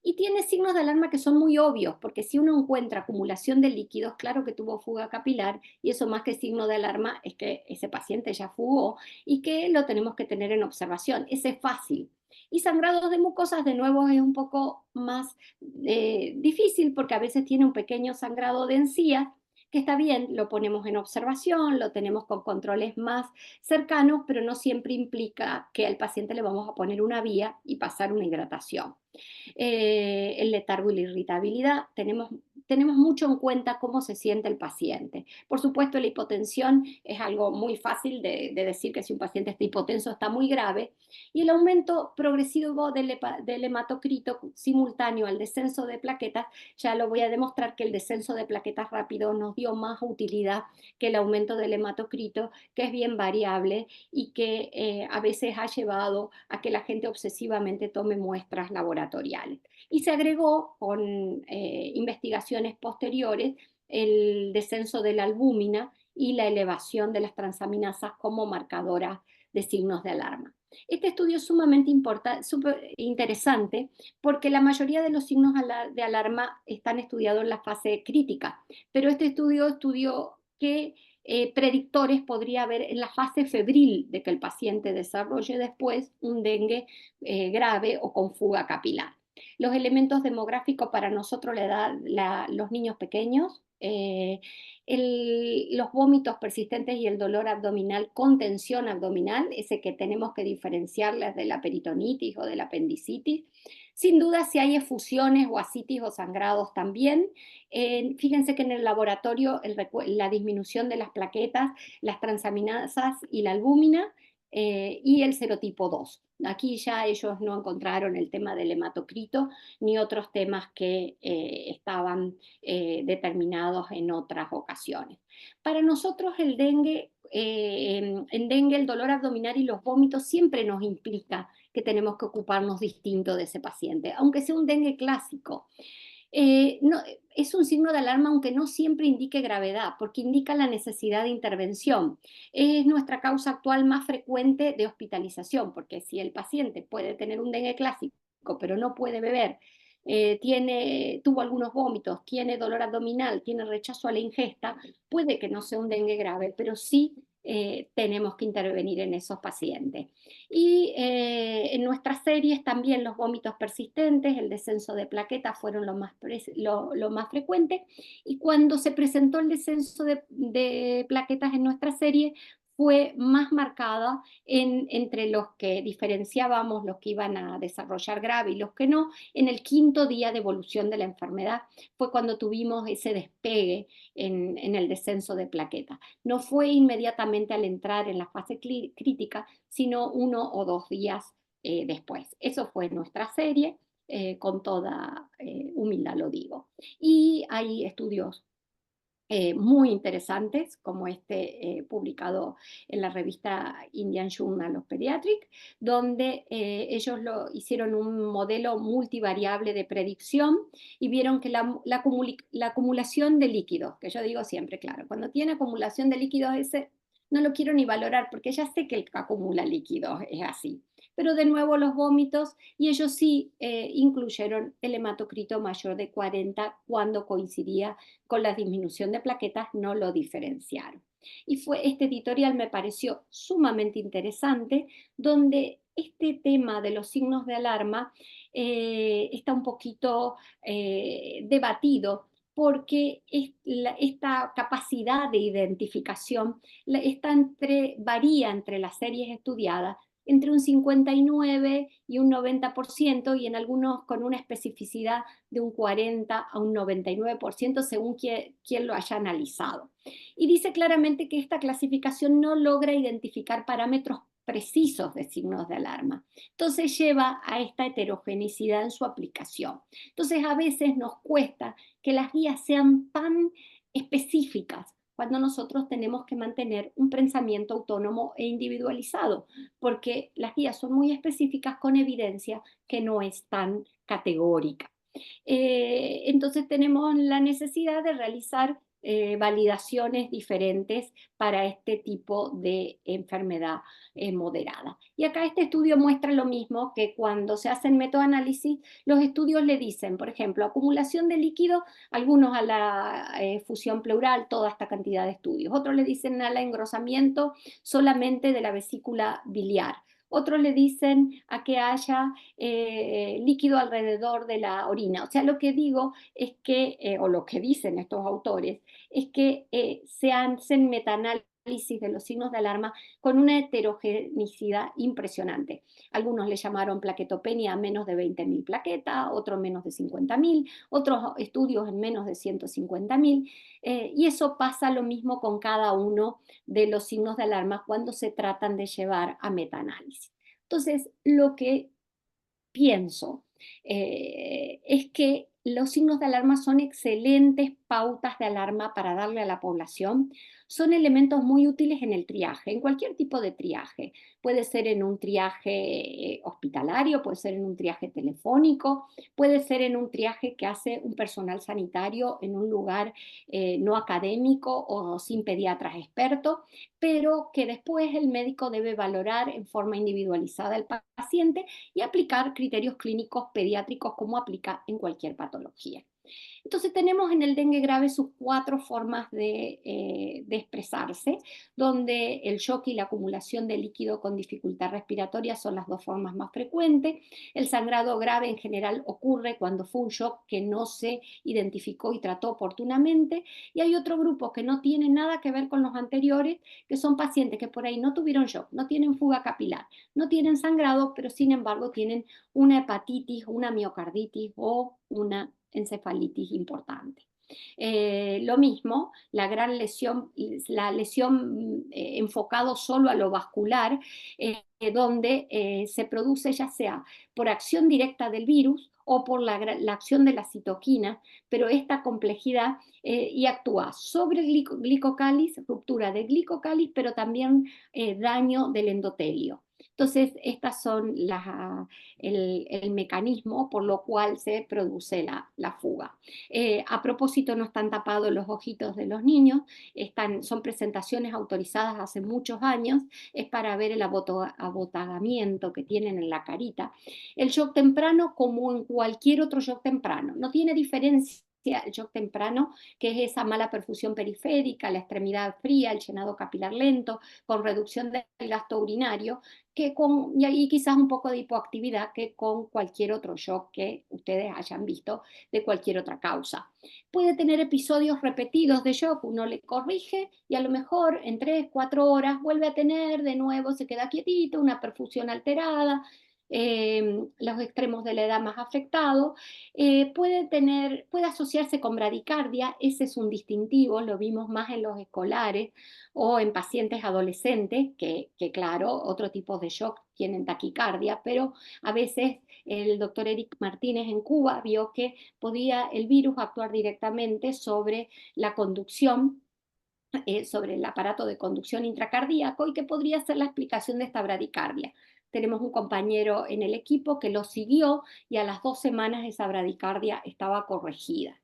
Y tiene signos de alarma que son muy obvios, porque si uno encuentra acumulación de líquidos, claro que tuvo fuga capilar, y eso más que signo de alarma es que ese paciente ya fugó y que lo tenemos que tener en observación. Ese es fácil. Y sangrados de mucosas, de nuevo, es un poco más difícil, porque a veces tiene un pequeño sangrado de encías, que está bien, lo ponemos en observación, lo tenemos con controles más cercanos, pero no siempre implica que al paciente le vamos a poner una vía y pasar una hidratación. El letargo y la irritabilidad, tenemos mucho en cuenta cómo se siente el paciente. Por supuesto, la hipotensión es algo muy fácil de decir, que si un paciente está hipotenso está muy grave, y el aumento progresivo del hematocrito simultáneo al descenso de plaquetas, ya lo voy a demostrar, que el descenso de plaquetas rápido nos dio más utilidad que el aumento del hematocrito, que es bien variable y que a veces ha llevado a que la gente obsesivamente tome muestras laboratoriales. Y se agregó con investigaciones posteriores el descenso de la albúmina y la elevación de las transaminasas como marcadoras de signos de alarma. Este estudio es sumamente súper interesante, porque la mayoría de los signos de alarma están estudiados en la fase crítica, pero este estudio estudió qué predictores podría haber en la fase febril de que el paciente desarrolle después un dengue grave o con fuga capilar. Los elementos demográficos para nosotros le dan los niños pequeños, los vómitos persistentes y el dolor abdominal con tensión abdominal, ese que tenemos que diferenciarles de la peritonitis o de la apendicitis. Sin duda, si hay efusiones o ascitis o sangrados también. Fíjense que en el laboratorio la disminución de las plaquetas, las transaminasas y la albúmina, y el serotipo 2. Aquí ya ellos no encontraron el tema del hematocrito ni otros temas que estaban determinados en otras ocasiones. Para nosotros el dengue, en dengue el dolor abdominal y los vómitos siempre nos implica que tenemos que ocuparnos distinto de ese paciente, aunque sea un dengue clásico. No, es un signo de alarma, aunque no siempre indique gravedad, porque indica la necesidad de intervención. Es nuestra causa actual más frecuente de hospitalización, porque si el paciente puede tener un dengue clásico, pero no puede beber, tuvo algunos vómitos, tiene dolor abdominal, tiene rechazo a la ingesta, puede que no sea un dengue grave, pero sí tenemos que intervenir en esos pacientes. Y en nuestras series también los vómitos persistentes, el descenso de plaquetas fueron lo más frecuente, y cuando se presentó el descenso de plaquetas en nuestra serie fue más marcada entre los que diferenciábamos, los que iban a desarrollar grave y los que no. En el quinto día de evolución de la enfermedad fue cuando tuvimos ese despegue en el descenso de plaquetas. No fue inmediatamente al entrar en la fase crítica, sino 1 o 2 días después. Eso fue nuestra serie, con toda humildad lo digo. Y hay estudios muy interesantes, como publicado en la revista Indian Journal of Pediatrics, donde ellos hicieron un modelo multivariable de predicción y vieron que la acumulación de líquidos, que yo digo siempre, claro, cuando tiene acumulación de líquidos ese no lo quiero ni valorar porque ya sé que el que acumula líquidos es así. Pero de nuevo los vómitos, y ellos sí incluyeron el hematocrito mayor de 40 cuando coincidía con la disminución de plaquetas, no lo diferenciaron. Y este editorial me pareció sumamente interesante, donde este tema de los signos de alarma está un poquito debatido, porque esta capacidad de identificación varía entre las series estudiadas entre un 59 y un 90%, y en algunos con una especificidad de un 40 a un 99%, según quien lo haya analizado. Y dice claramente que esta clasificación no logra identificar parámetros precisos de signos de alarma. Entonces lleva a esta heterogeneidad en su aplicación. Entonces a veces nos cuesta que las guías sean tan específicas cuando nosotros tenemos que mantener un pensamiento autónomo e individualizado, porque las guías son muy específicas con evidencia que no es tan categórica. Entonces tenemos la necesidad de realizar validaciones diferentes para este tipo de enfermedad moderada. Y acá este estudio muestra lo mismo, que cuando se hacen metoanálisis, los estudios le dicen, por ejemplo, acumulación de líquido, algunos a la fusión pleural, toda esta cantidad de estudios, otros le dicen al engrosamiento solamente de la vesícula biliar, otros le dicen a que haya líquido alrededor de la orina. O sea, lo que digo es que, o lo que dicen estos autores, es que se hacen metaanálisis de los signos de alarma con una heterogeneidad impresionante. Algunos le llamaron plaquetopenia a menos de 20.000 plaquetas, otros menos de 50.000, otros estudios en menos de 150.000, y eso pasa lo mismo con cada uno de los signos de alarma cuando se tratan de llevar a metaanálisis. Entonces, lo que pienso es que los signos de alarma son excelentes pautas de alarma para darle a la población. Son elementos muy útiles en el triaje, en cualquier tipo de triaje. Puede ser en un triaje hospitalario, puede ser en un triaje telefónico, puede ser en un triaje que hace un personal sanitario en un lugar no académico o sin pediatras expertos, pero que después el médico debe valorar en forma individualizada al paciente y aplicar criterios clínicos pediátricos como aplica en cualquier patología. Entonces tenemos en el dengue grave sus 4 formas de expresarse, donde el shock y la acumulación de líquido con dificultad respiratoria son las 2 formas más frecuentes. El sangrado grave en general ocurre cuando fue un shock que no se identificó y trató oportunamente, y hay otro grupo que no tiene nada que ver con los anteriores, que son pacientes que por ahí no tuvieron shock, no tienen fuga capilar, no tienen sangrado, pero sin embargo tienen una hepatitis, una miocarditis o una encefalitis importante. Lo mismo, la lesión enfocado solo a lo vascular, donde se produce ya sea por acción directa del virus o por la acción de la citoquina, pero esta complejidad y actúa sobre el glicocáliz, ruptura del glicocáliz, pero también daño del endotelio. Entonces, estas son el mecanismo por lo cual se produce la fuga. A propósito, no están tapados los ojitos de los niños, son presentaciones autorizadas hace muchos años, es para ver el abotagamiento que tienen en la carita. El shock temprano, como en cualquier otro shock temprano, no tiene diferencia el shock temprano, que es esa mala perfusión periférica, la extremidad fría, el llenado capilar lento, con reducción del gasto urinario, y quizás un poco de hipoactividad, que con cualquier otro shock que ustedes hayan visto de cualquier otra causa. Puede tener episodios repetidos de shock, uno le corrige y a lo mejor en 3, 4 horas vuelve a tener de nuevo, se queda quietito, una perfusión alterada, los extremos de la edad más afectados, puede asociarse con bradicardia, ese es un distintivo, lo vimos más en los escolares o en pacientes adolescentes, que claro, otro tipo de shock tienen taquicardia, pero a veces el doctor Eric Martínez en Cuba vio que podía el virus actuar directamente sobre la conducción, sobre el aparato de conducción intracardíaco, y que podría ser la explicación de esta bradicardia. Tenemos un compañero en el equipo que lo siguió y a las 2 semanas esa bradicardia estaba corregida.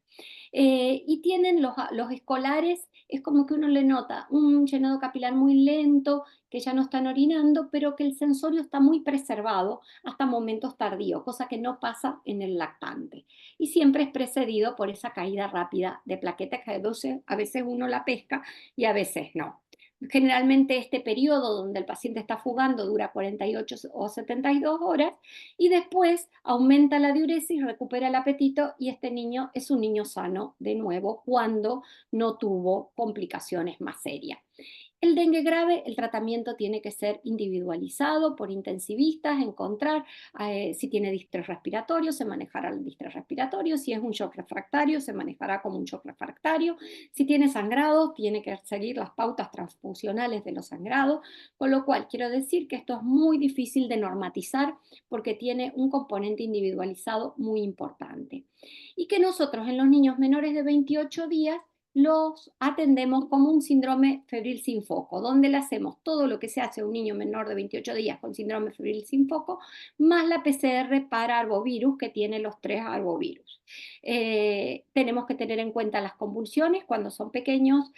Y tienen los escolares, es como que uno le nota un llenado capilar muy lento, que ya no están orinando, pero que el sensorio está muy preservado hasta momentos tardíos, cosa que no pasa en el lactante. Y siempre es precedido por esa caída rápida de plaquetas que a veces uno la pesca y a veces no. Generalmente este periodo donde el paciente está fugando dura 48 o 72 horas y después aumenta la diuresis, recupera el apetito y este niño es un niño sano de nuevo cuando no tuvo complicaciones más serias. El dengue grave, el tratamiento tiene que ser individualizado por intensivistas, encontrar si tiene distrés respiratorio, se manejará el distrés respiratorio, si es un shock refractario, se manejará como un shock refractario, si tiene sangrado, tiene que seguir las pautas transfusionales de los sangrados, con lo cual quiero decir que esto es muy difícil de normatizar porque tiene un componente individualizado muy importante. Y que nosotros en los niños menores de 28 días los atendemos como un síndrome febril sin foco, donde le hacemos todo lo que se hace a un niño menor de 28 días con síndrome febril sin foco, más la PCR para arbovirus, que tiene los 3 arbovirus. Tenemos que tener en cuenta las convulsiones cuando son pequeños,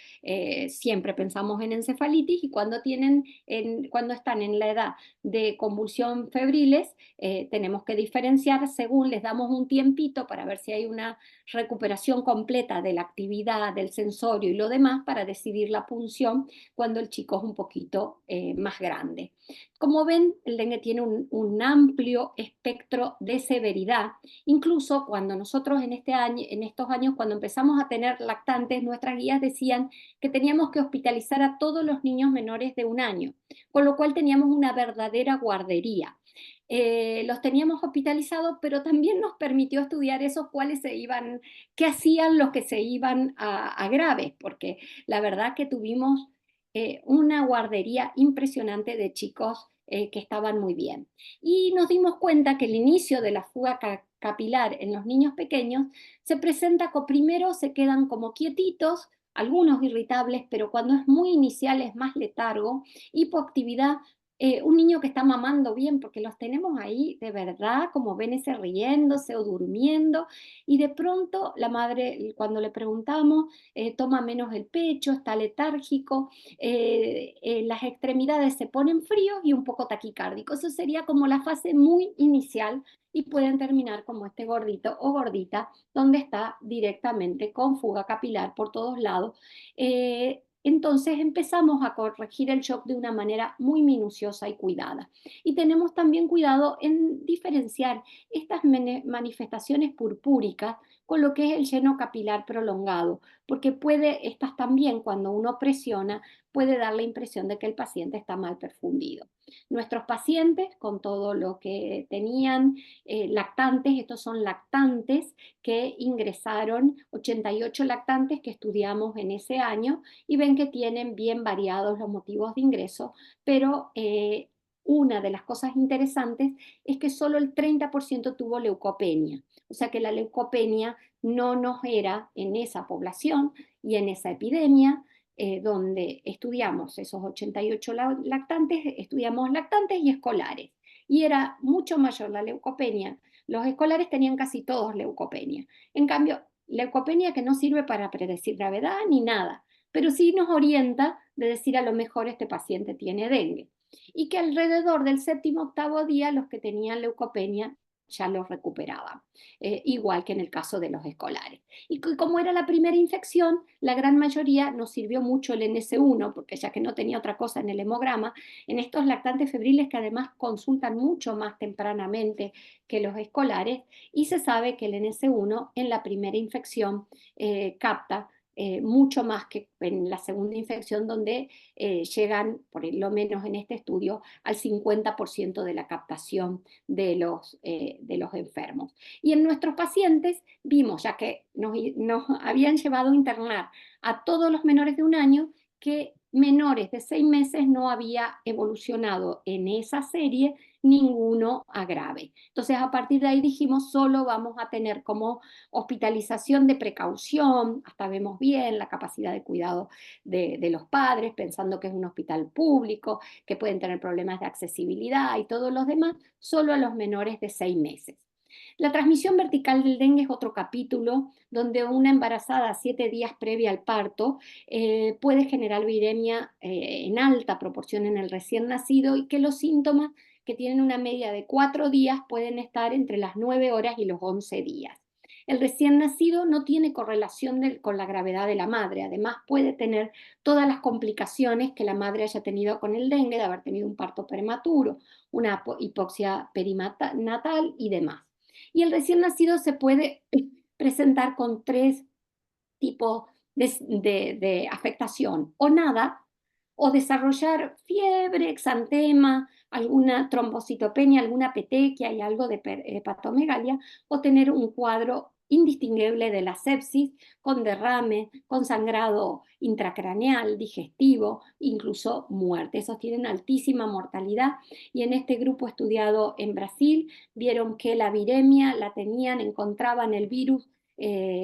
siempre pensamos en encefalitis, y cuando están en la edad de convulsión febriles, tenemos que diferenciar según les damos un tiempito para ver si hay una recuperación completa de la actividad, del sensorio y lo demás, para decidir la punción cuando el chico es un poquito más grande. Como ven, el dengue tiene un amplio espectro de severidad. Incluso cuando nosotros en estos años, cuando empezamos a tener lactantes, nuestras guías decían que teníamos que hospitalizar a todos los niños menores de 1 año, con lo cual teníamos una verdadera guardería. Los teníamos hospitalizados, pero también nos permitió estudiar esos cuáles qué hacían los que se iban a graves, porque la verdad que tuvimos una guardería impresionante de chicos que estaban muy bien. Y nos dimos cuenta que el inicio de la fuga capilar en los niños pequeños se presenta primero se quedan como quietitos, algunos irritables, pero cuando es muy inicial es más letargo, hipoactividad, un niño que está mamando bien, porque los tenemos ahí de verdad, como ven, ese riéndose o durmiendo, y de pronto la madre, cuando le preguntamos, toma menos el pecho, está letárgico, las extremidades se ponen fríos y un poco taquicárdicos. Eso sería como la fase muy inicial, y pueden terminar como este gordito o gordita, donde está directamente con fuga capilar por todos lados. Entonces empezamos a corregir el shock de una manera muy minuciosa y cuidada. Y tenemos también cuidado en diferenciar estas manifestaciones purpúricas con lo que es el lleno capilar prolongado, porque estas también, cuando uno presiona, puede dar la impresión de que el paciente está mal perfundido. Nuestros pacientes, con todo lo que tenían lactantes, estos son lactantes que ingresaron, 88 lactantes que estudiamos en ese año, y ven que tienen bien variados los motivos de ingreso, pero una de las cosas interesantes es que solo el 30% tuvo leucopenia, o sea que la leucopenia no nos era en esa población y en esa epidemia. Donde estudiamos esos 88 lactantes, estudiamos lactantes y escolares, y era mucho mayor la leucopenia. Los escolares tenían casi todos leucopenia. En cambio, leucopenia que no sirve para predecir gravedad ni nada, pero sí nos orienta de decir a lo mejor este paciente tiene dengue. Y que alrededor del 7º, 8º día los que tenían leucopenia ya lo recuperaban, igual que en el caso de los escolares. Y como era la primera infección, la gran mayoría nos sirvió mucho el NS1, porque ya que no tenía otra cosa en el hemograma, en estos lactantes febriles que además consultan mucho más tempranamente que los escolares, y se sabe que el NS1 en la primera infección capta mucho más que en la segunda infección, donde llegan, por lo menos en este estudio, al 50% de la captación de los enfermos. Y en nuestros pacientes vimos, ya que nos habían llevado a internar a todos los menores de 1 año, que menores de 6 meses no había evolucionado en esa serie ninguno a grave. Entonces, a partir de ahí dijimos, solo vamos a tener como hospitalización de precaución, hasta vemos bien la capacidad de cuidado de los padres, pensando que es un hospital público, que pueden tener problemas de accesibilidad y todos los demás, solo a los menores de 6 meses. La transmisión vertical del dengue es otro capítulo donde una embarazada 7 días previa al parto puede generar viremia en alta proporción en el recién nacido, y que los síntomas, que tienen una media de 4 días, pueden estar entre las 9 horas y los 11 días. El recién nacido no tiene correlación con la gravedad de la madre, además puede tener todas las complicaciones que la madre haya tenido con el dengue, de haber tenido un parto prematuro, una hipoxia perinatal y demás. Y el recién nacido se puede presentar con 3 tipos de afectación: o nada, o desarrollar fiebre, exantema, alguna trombocitopenia, alguna petequia y algo de hepatomegalia, o tener un cuadro indistinguible de la sepsis, con derrame, con sangrado intracraneal, digestivo, incluso muerte. Esos tienen altísima mortalidad, y en este grupo estudiado en Brasil vieron que la viremia la tenían, encontraban el virus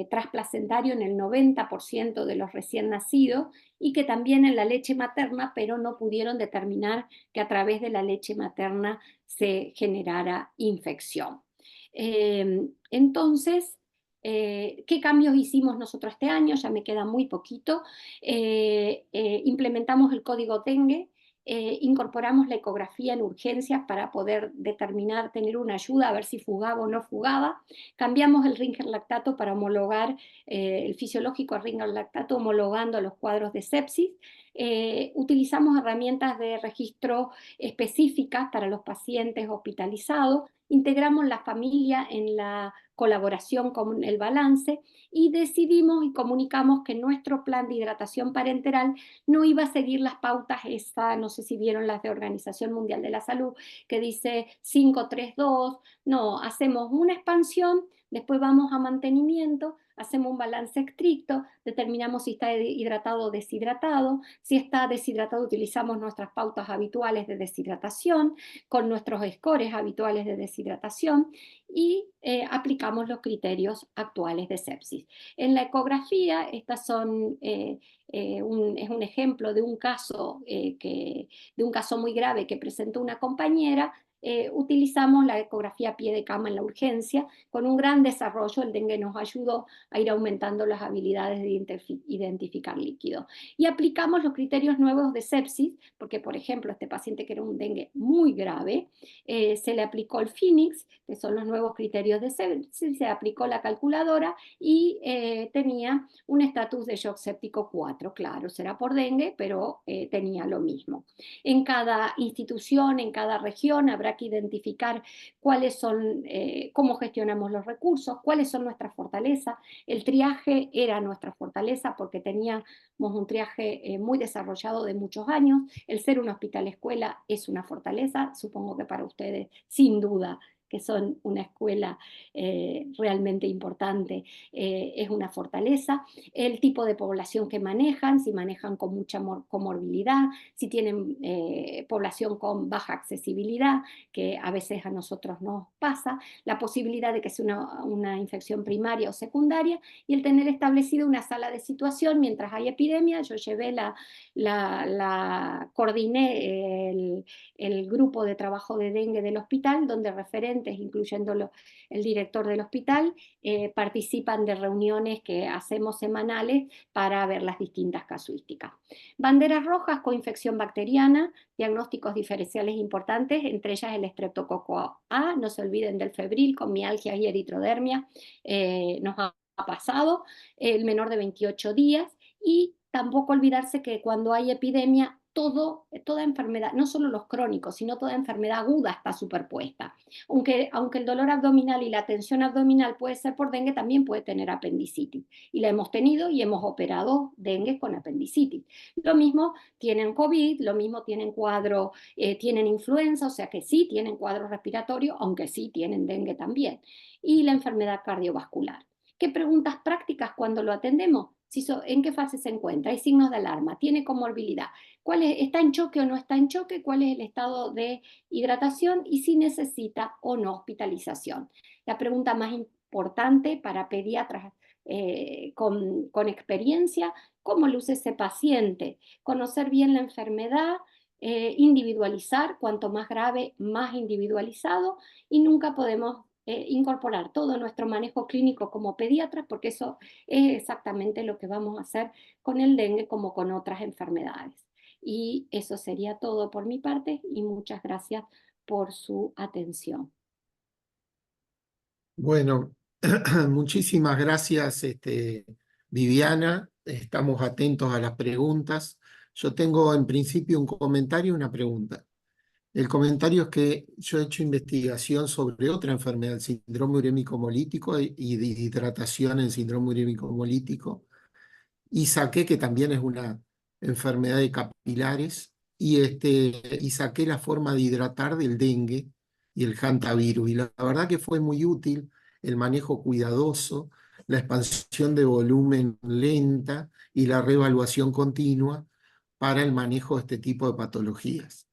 trasplacentario en el 90% de los recién nacidos, y que también en la leche materna, pero no pudieron determinar que a través de la leche materna se generara infección. Entonces, ¿qué cambios hicimos nosotros este año? Ya me queda muy poquito. Implementamos el código dengue. Incorporamos la ecografía en urgencias para poder determinar, tener una ayuda a ver si fugaba o no fugaba. Cambiamos el Ringer lactato para homologar el fisiológico Ringer lactato, homologando los cuadros de sepsis. Utilizamos herramientas de registro específicas para los pacientes hospitalizados. Integramos la familia en la colaboración con el balance, y decidimos y comunicamos que nuestro plan de hidratación parenteral no iba a seguir las pautas, no sé si vieron las de Organización Mundial de la Salud, que dice 5-3-2. No, hacemos una expansión, después vamos a mantenimiento, hacemos un balance estricto, determinamos si está hidratado o deshidratado. Si está deshidratado, utilizamos nuestras pautas habituales de deshidratación, con nuestros scores habituales de deshidratación, y aplicamos los criterios actuales de sepsis. En la ecografía, estas son... es un ejemplo de un caso, de un caso muy grave que presentó una compañera. Utilizamos la ecografía a pie de cama en la urgencia, con un gran desarrollo. El dengue nos ayudó a ir aumentando las habilidades de identificar líquido. Y aplicamos los criterios nuevos de sepsis, porque, por ejemplo, este paciente, que era un dengue muy grave, se le aplicó el Phoenix, que son los nuevos criterios de sepsis, se aplicó la calculadora, y tenía un estatus de shock séptico 4. Claro, será por dengue, pero tenía lo mismo. En cada institución, en cada región, habrá que identificar cuáles son, cómo gestionamos los recursos, cuáles son nuestras fortalezas. El triaje era nuestra fortaleza, porque teníamos un triaje muy desarrollado de muchos años. El ser un hospital escuela es una fortaleza, supongo que para ustedes, sin duda, que son una escuela realmente importante, es una fortaleza. El tipo de población que manejan, si manejan con mucha comorbilidad, si tienen población con baja accesibilidad, que a veces a nosotros nos pasa, la posibilidad de que sea una infección primaria o secundaria, y el tener establecido una sala de situación mientras hay epidemia. Yo coordiné el grupo de trabajo de dengue del hospital, donde referentes, incluyendo el director del hospital, participan de reuniones que hacemos semanales para ver las distintas casuísticas. Banderas rojas: coinfección bacteriana, diagnósticos diferenciales importantes, entre ellas el estreptococo A. No se olviden del febril con mialgias y eritrodermia, nos ha pasado. El menor de 28 días, y tampoco olvidarse que cuando hay epidemia toda enfermedad, no solo los crónicos, sino toda enfermedad aguda está superpuesta. Aunque el dolor abdominal y la tensión abdominal puede ser por dengue, también puede tener apendicitis. Y la hemos tenido y hemos operado dengue con apendicitis. Lo mismo tienen COVID, lo mismo tienen cuadro, tienen influenza, o sea que sí tienen cuadro respiratorio, aunque sí tienen dengue también. Y la enfermedad cardiovascular. ¿Qué preguntas prácticas cuando lo atendemos? ¿En qué fase se encuentra? ¿Hay signos de alarma? ¿Tiene comorbilidad? ¿Está en choque o no está en choque? ¿Cuál es el estado de hidratación? Y si necesita o no hospitalización. La pregunta más importante para pediatras con experiencia: ¿cómo luce ese paciente? Conocer bien la enfermedad, individualizar, cuanto más grave, más individualizado, y nunca podemos incorporar todo nuestro manejo clínico como pediatras, porque eso es exactamente lo que vamos a hacer con el dengue como con otras enfermedades. Y eso sería todo por mi parte, y muchas gracias por su atención. Bueno, muchísimas gracias, Viviana. Estamos atentos a las preguntas. Yo tengo en principio un comentario y una pregunta. El comentario es que yo he hecho investigación sobre otra enfermedad, el síndrome urémico hemolítico y de hidratación en síndrome urémico hemolítico, y saqué que también es una enfermedad de capilares, y saqué la forma de hidratar del dengue y el hantavirus. Y la verdad que fue muy útil el manejo cuidadoso, la expansión de volumen lenta y la reevaluación continua para el manejo de este tipo de patologías.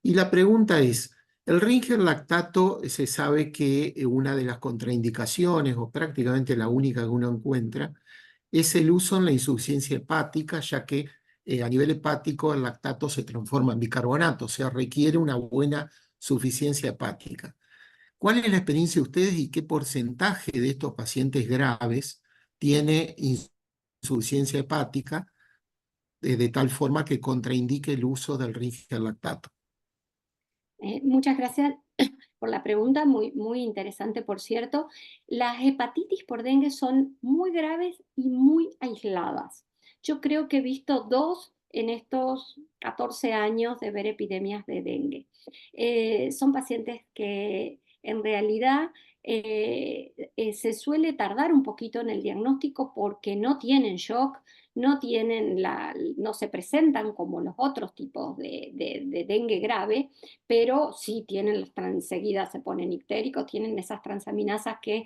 Y la pregunta es, el Ringer lactato se sabe que una de las contraindicaciones, o prácticamente la única que uno encuentra, es el uso en la insuficiencia hepática, ya que a nivel hepático el lactato se transforma en bicarbonato, o sea, requiere una buena suficiencia hepática. ¿Cuál es la experiencia de ustedes y qué porcentaje de estos pacientes graves tiene insuficiencia hepática de tal forma que contraindique el uso del Ringer lactato? Muchas gracias por la pregunta, muy, muy interesante, por cierto. Las hepatitis por dengue son muy graves y muy aisladas. Yo creo que he visto dos en estos 14 años de ver epidemias de dengue. Son pacientes que en realidad se suele tardar un poquito en el diagnóstico porque no tienen shock, no se presentan como los otros tipos de dengue grave, pero sí tienen enseguida se ponen ictéricos, tienen esas transaminasas que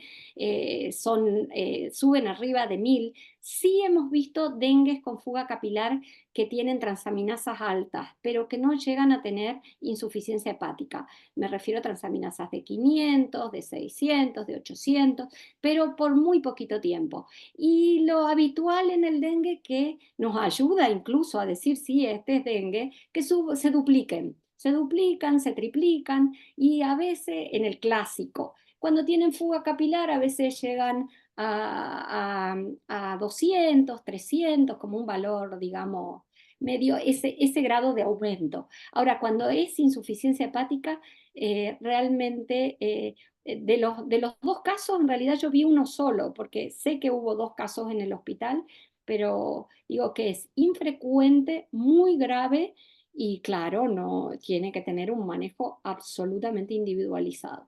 suben arriba de 1000. Sí hemos visto dengues con fuga capilar que tienen transaminasas altas, pero que no llegan a tener insuficiencia hepática. Me refiero a transaminasas de 500, de 600, de 800, pero por muy poquito tiempo. Y lo habitual en el dengue, que nos ayuda incluso a decir sí, este es dengue, que se duplican, se triplican, y a veces en el clásico, cuando tienen fuga capilar, a veces llegan a 200, 300, como un valor, digamos, medio, ese grado de aumento. Ahora, cuando es insuficiencia hepática, realmente de los dos casos, en realidad yo vi uno solo, porque sé que hubo dos casos en el hospital, pero digo que es infrecuente, muy grave, y claro, no tiene que tener un manejo absolutamente individualizado.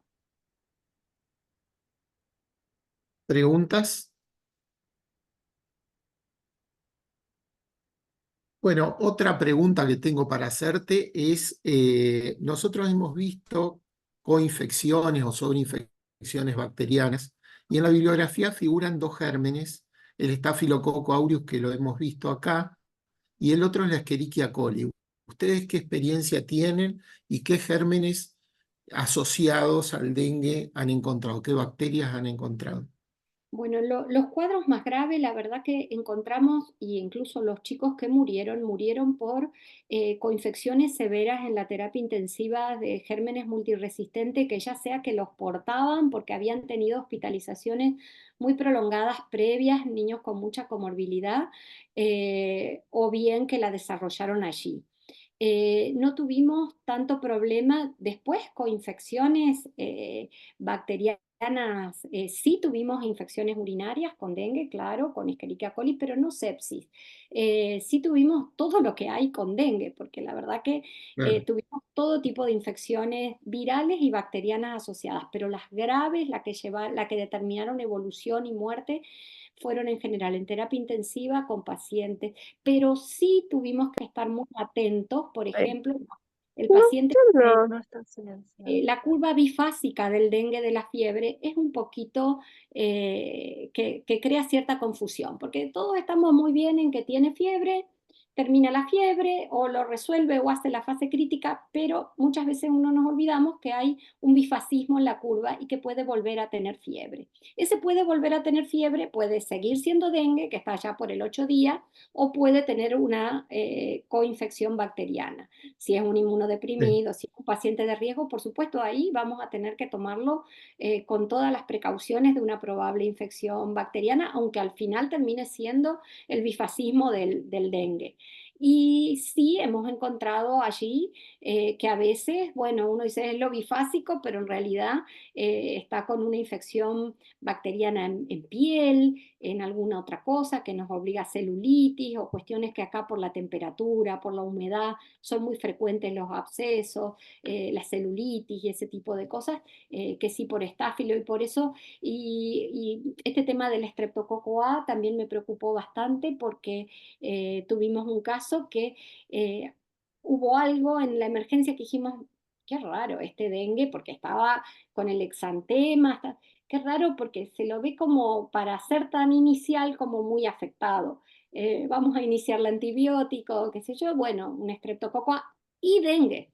¿Preguntas? Bueno, otra pregunta que tengo para hacerte es, nosotros hemos visto coinfecciones o sobreinfecciones bacterianas, y en la bibliografía figuran dos gérmenes, el Staphylococcus aureus, que lo hemos visto acá, y el otro es la Escherichia coli. ¿Ustedes qué experiencia tienen y qué gérmenes asociados al dengue han encontrado? ¿Qué bacterias han encontrado? Bueno, los cuadros más graves, la verdad que encontramos, y incluso los chicos que murieron por coinfecciones severas en la terapia intensiva de gérmenes multiresistentes, que ya sea que los portaban porque habían tenido hospitalizaciones muy prolongadas previas, niños con mucha comorbilidad, o bien que la desarrollaron allí. no tuvimos tanto problema. Después, con infecciones bacterianas, sí tuvimos infecciones urinarias con dengue, claro, con Escherichia coli, pero no sepsis. Sí tuvimos todo lo que hay con dengue, porque la verdad que Claro. tuvimos todo tipo de infecciones virales y bacterianas asociadas, pero las graves, la que determinaron evolución y muerte, fueron en general en terapia intensiva con pacientes, pero sí tuvimos que estar muy atentos. Por Ay, ejemplo, el no, paciente, no está silenciado. la curva bifásica del dengue, de la fiebre, es un poquito que crea cierta confusión, porque todos estamos muy bien en que tiene fiebre, termina la fiebre o lo resuelve o hace la fase crítica, pero muchas veces uno nos olvidamos que hay un bifasismo en la curva y que puede volver a tener fiebre. Ese puede volver a tener fiebre, puede seguir siendo dengue, que está ya por el 8 días, o puede tener una coinfección bacteriana. Si es un Sí. inmunodeprimido, si es un paciente de riesgo, por supuesto ahí vamos a tener que tomarlo con todas las precauciones de una probable infección bacteriana, aunque al final termine siendo el bifasismo del dengue. Y sí hemos encontrado allí que a veces, bueno, uno dice es lo bifásico, pero en realidad está con una infección bacteriana en piel, en alguna otra cosa que nos obliga a celulitis o cuestiones que acá por la temperatura, por la humedad, son muy frecuentes los abscesos, la celulitis y ese tipo de cosas, que sí por estáfilo y por eso. Y este tema del estreptococo A también me preocupó bastante porque tuvimos un caso que hubo algo en la emergencia que dijimos, qué raro este dengue, porque estaba con el exantema, qué raro porque se lo ve como para ser tan inicial como muy afectado. Vamos a iniciar el antibiótico, qué sé yo, bueno, un estreptococo y dengue.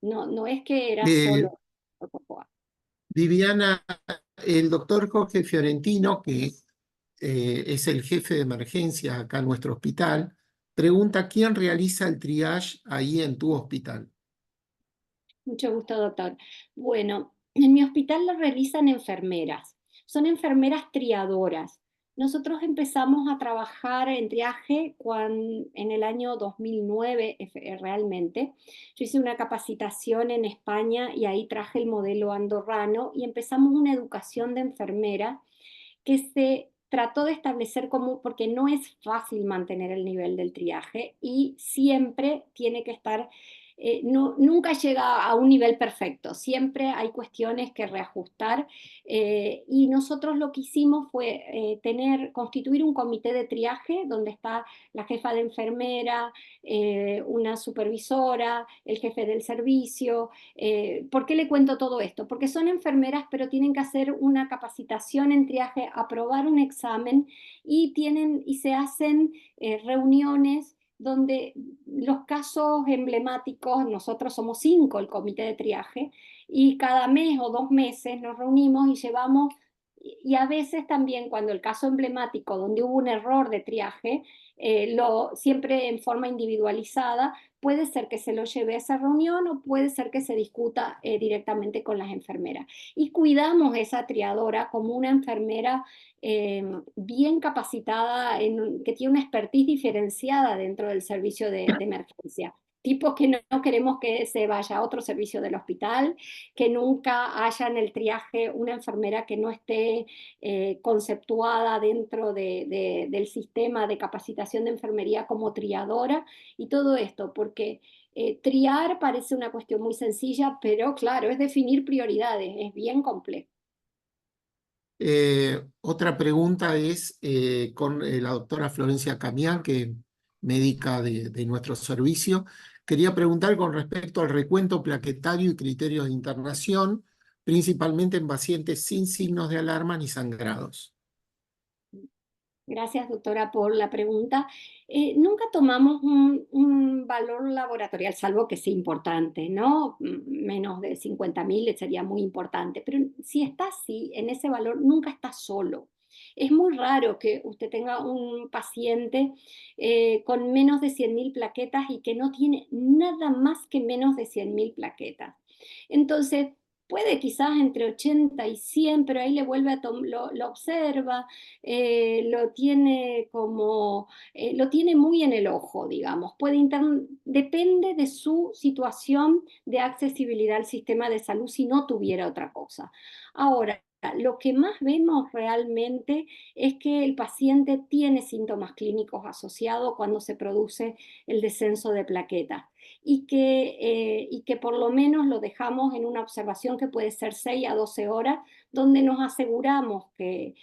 No, no es que era Eh, solo estreptococo. Viviana, el doctor Jorge Fiorentino, que es el jefe de emergencias acá en nuestro hospital, pregunta quién realiza el triage ahí en tu hospital. Mucho gusto, doctor. Bueno, en mi hospital lo realizan enfermeras. Son enfermeras triadoras. Nosotros empezamos a trabajar en triaje en el año 2009, realmente. Yo hice una capacitación en España y ahí traje el modelo andorrano y empezamos una educación de enfermera que se trató de establecer como, porque no es fácil mantener el nivel del triaje y siempre tiene que estar, nunca llega a un nivel perfecto, siempre hay cuestiones que reajustar, y nosotros lo que hicimos fue constituir un comité de triaje donde está la jefa de enfermera, una supervisora, el jefe del servicio. ¿Por qué le cuento todo esto? Porque son enfermeras, pero tienen que hacer una capacitación en triaje, aprobar un examen y se hacen reuniones donde los casos emblemáticos, nosotros somos 5 el comité de triaje, y cada mes o 2 meses nos reunimos y llevamos, y a veces también cuando el caso emblemático donde hubo un error de triaje, siempre en forma individualizada, puede ser que se lo lleve a esa reunión o puede ser que se discuta directamente con las enfermeras. Y cuidamos esa triadora como una enfermera bien capacitada, que tiene una expertise diferenciada dentro del servicio de emergencia. Tipos que no queremos que se vaya a otro servicio del hospital, que nunca haya en el triaje una enfermera que no esté conceptuada dentro del sistema de capacitación de enfermería como triadora, y todo esto, porque triar parece una cuestión muy sencilla, pero claro, es definir prioridades, es bien complejo. Otra pregunta es con la doctora Florencia Camián, que es médica de nuestro servicio. Quería preguntar con respecto al recuento plaquetario y criterios de internación, principalmente en pacientes sin signos de alarma ni sangrados. Gracias, doctora, por la pregunta. Nunca tomamos un valor laboratorial, salvo que sea importante, ¿no? Menos de 50.000 sería muy importante, pero si está así, en ese valor, nunca está solo. Es muy raro que usted tenga un paciente con menos de 100.000 plaquetas y que no tiene nada más que menos de 100.000 plaquetas. Entonces, puede quizás entre 80 y 100, pero ahí le vuelve a lo observa, lo tiene como, lo tiene muy en el ojo, digamos. Depende de su situación de accesibilidad al sistema de salud si no tuviera otra cosa. Ahora, lo que más vemos realmente es que el paciente tiene síntomas clínicos asociados cuando se produce el descenso de plaquetas y que por lo menos lo dejamos en una observación que puede ser 6 a 12 horas, donde nos aseguramos que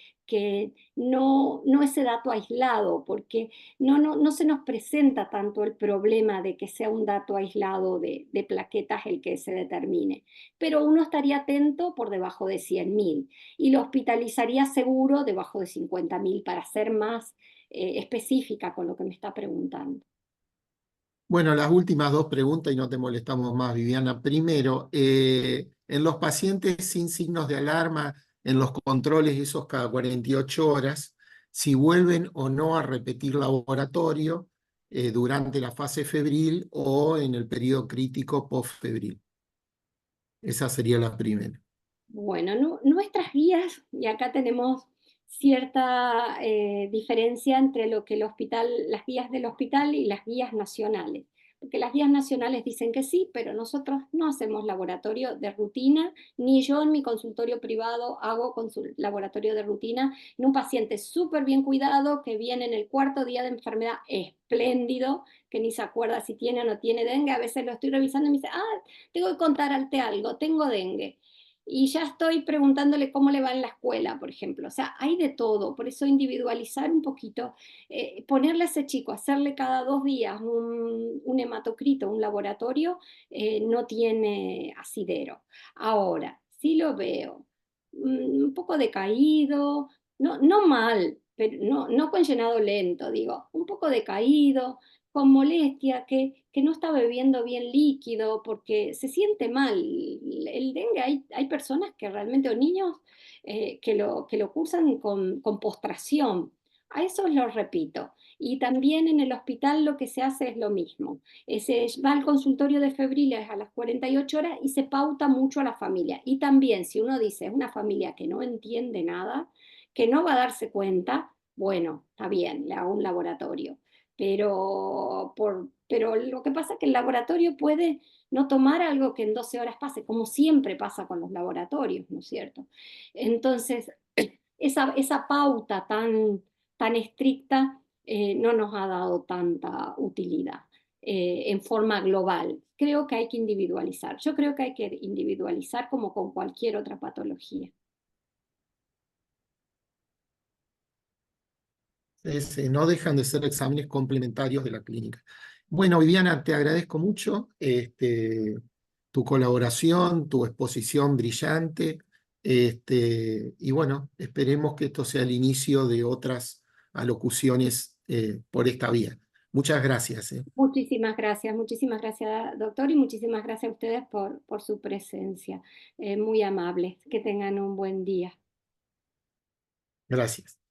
no ese dato aislado, porque no se nos presenta tanto el problema de que sea un dato aislado de plaquetas el que se determine, pero uno estaría atento por debajo de 100.000 y lo hospitalizaría seguro debajo de 50.000 para ser más específica con lo que me está preguntando. Bueno, las últimas dos preguntas y no te molestamos más, Viviana. Primero, en los pacientes sin signos de alarma, en los controles esos cada 48 horas, si vuelven o no a repetir laboratorio durante la fase febril o en el periodo crítico postfebril. Esa sería la primera. Bueno, nuestras guías, y acá tenemos cierta diferencia entre lo que las guías del hospital y las guías nacionales. Porque las guías nacionales dicen que sí, pero nosotros no hacemos laboratorio de rutina, ni yo en mi consultorio privado hago laboratorio de rutina en un paciente súper bien cuidado que viene en el 4.º día de enfermedad espléndido, que ni se acuerda si tiene o no tiene dengue. A veces lo estoy revisando y me dice, tengo que contarte algo, tengo dengue. Y ya estoy preguntándole cómo le va en la escuela, por ejemplo. O sea, hay de todo, por eso individualizar un poquito, ponerle a ese chico, hacerle cada 2 días un hematocrito, un laboratorio, no tiene asidero. Ahora, si lo veo un poco decaído, no mal, pero no con llenado lento, digo, un poco decaído, con molestia, que no está bebiendo bien líquido porque se siente mal. El dengue, hay personas que realmente, o niños, que lo cursan con postración. A eso lo repito. Y también en el hospital lo que se hace es lo mismo. Se va al consultorio de febriles a las 48 horas y se pauta mucho a la familia. Y también si uno dice es una familia que no entiende nada, que no va a darse cuenta, bueno, está bien, le hago un laboratorio. Pero lo que pasa es que el laboratorio puede no tomar algo que en 12 horas pase, como siempre pasa con los laboratorios, ¿no es cierto? Entonces, esa pauta tan estricta no nos ha dado tanta utilidad en forma global. Creo que hay que individualizar. Yo creo que hay que individualizar como con cualquier otra patología. No dejan de ser exámenes complementarios de la clínica. Bueno, Viviana, te agradezco mucho tu colaboración, tu exposición brillante, y bueno, esperemos que esto sea el inicio de otras alocuciones por esta vía. Muchas gracias. Muchísimas gracias, doctor, y muchísimas gracias a ustedes por su presencia. Muy amables. Que tengan un buen día. Gracias.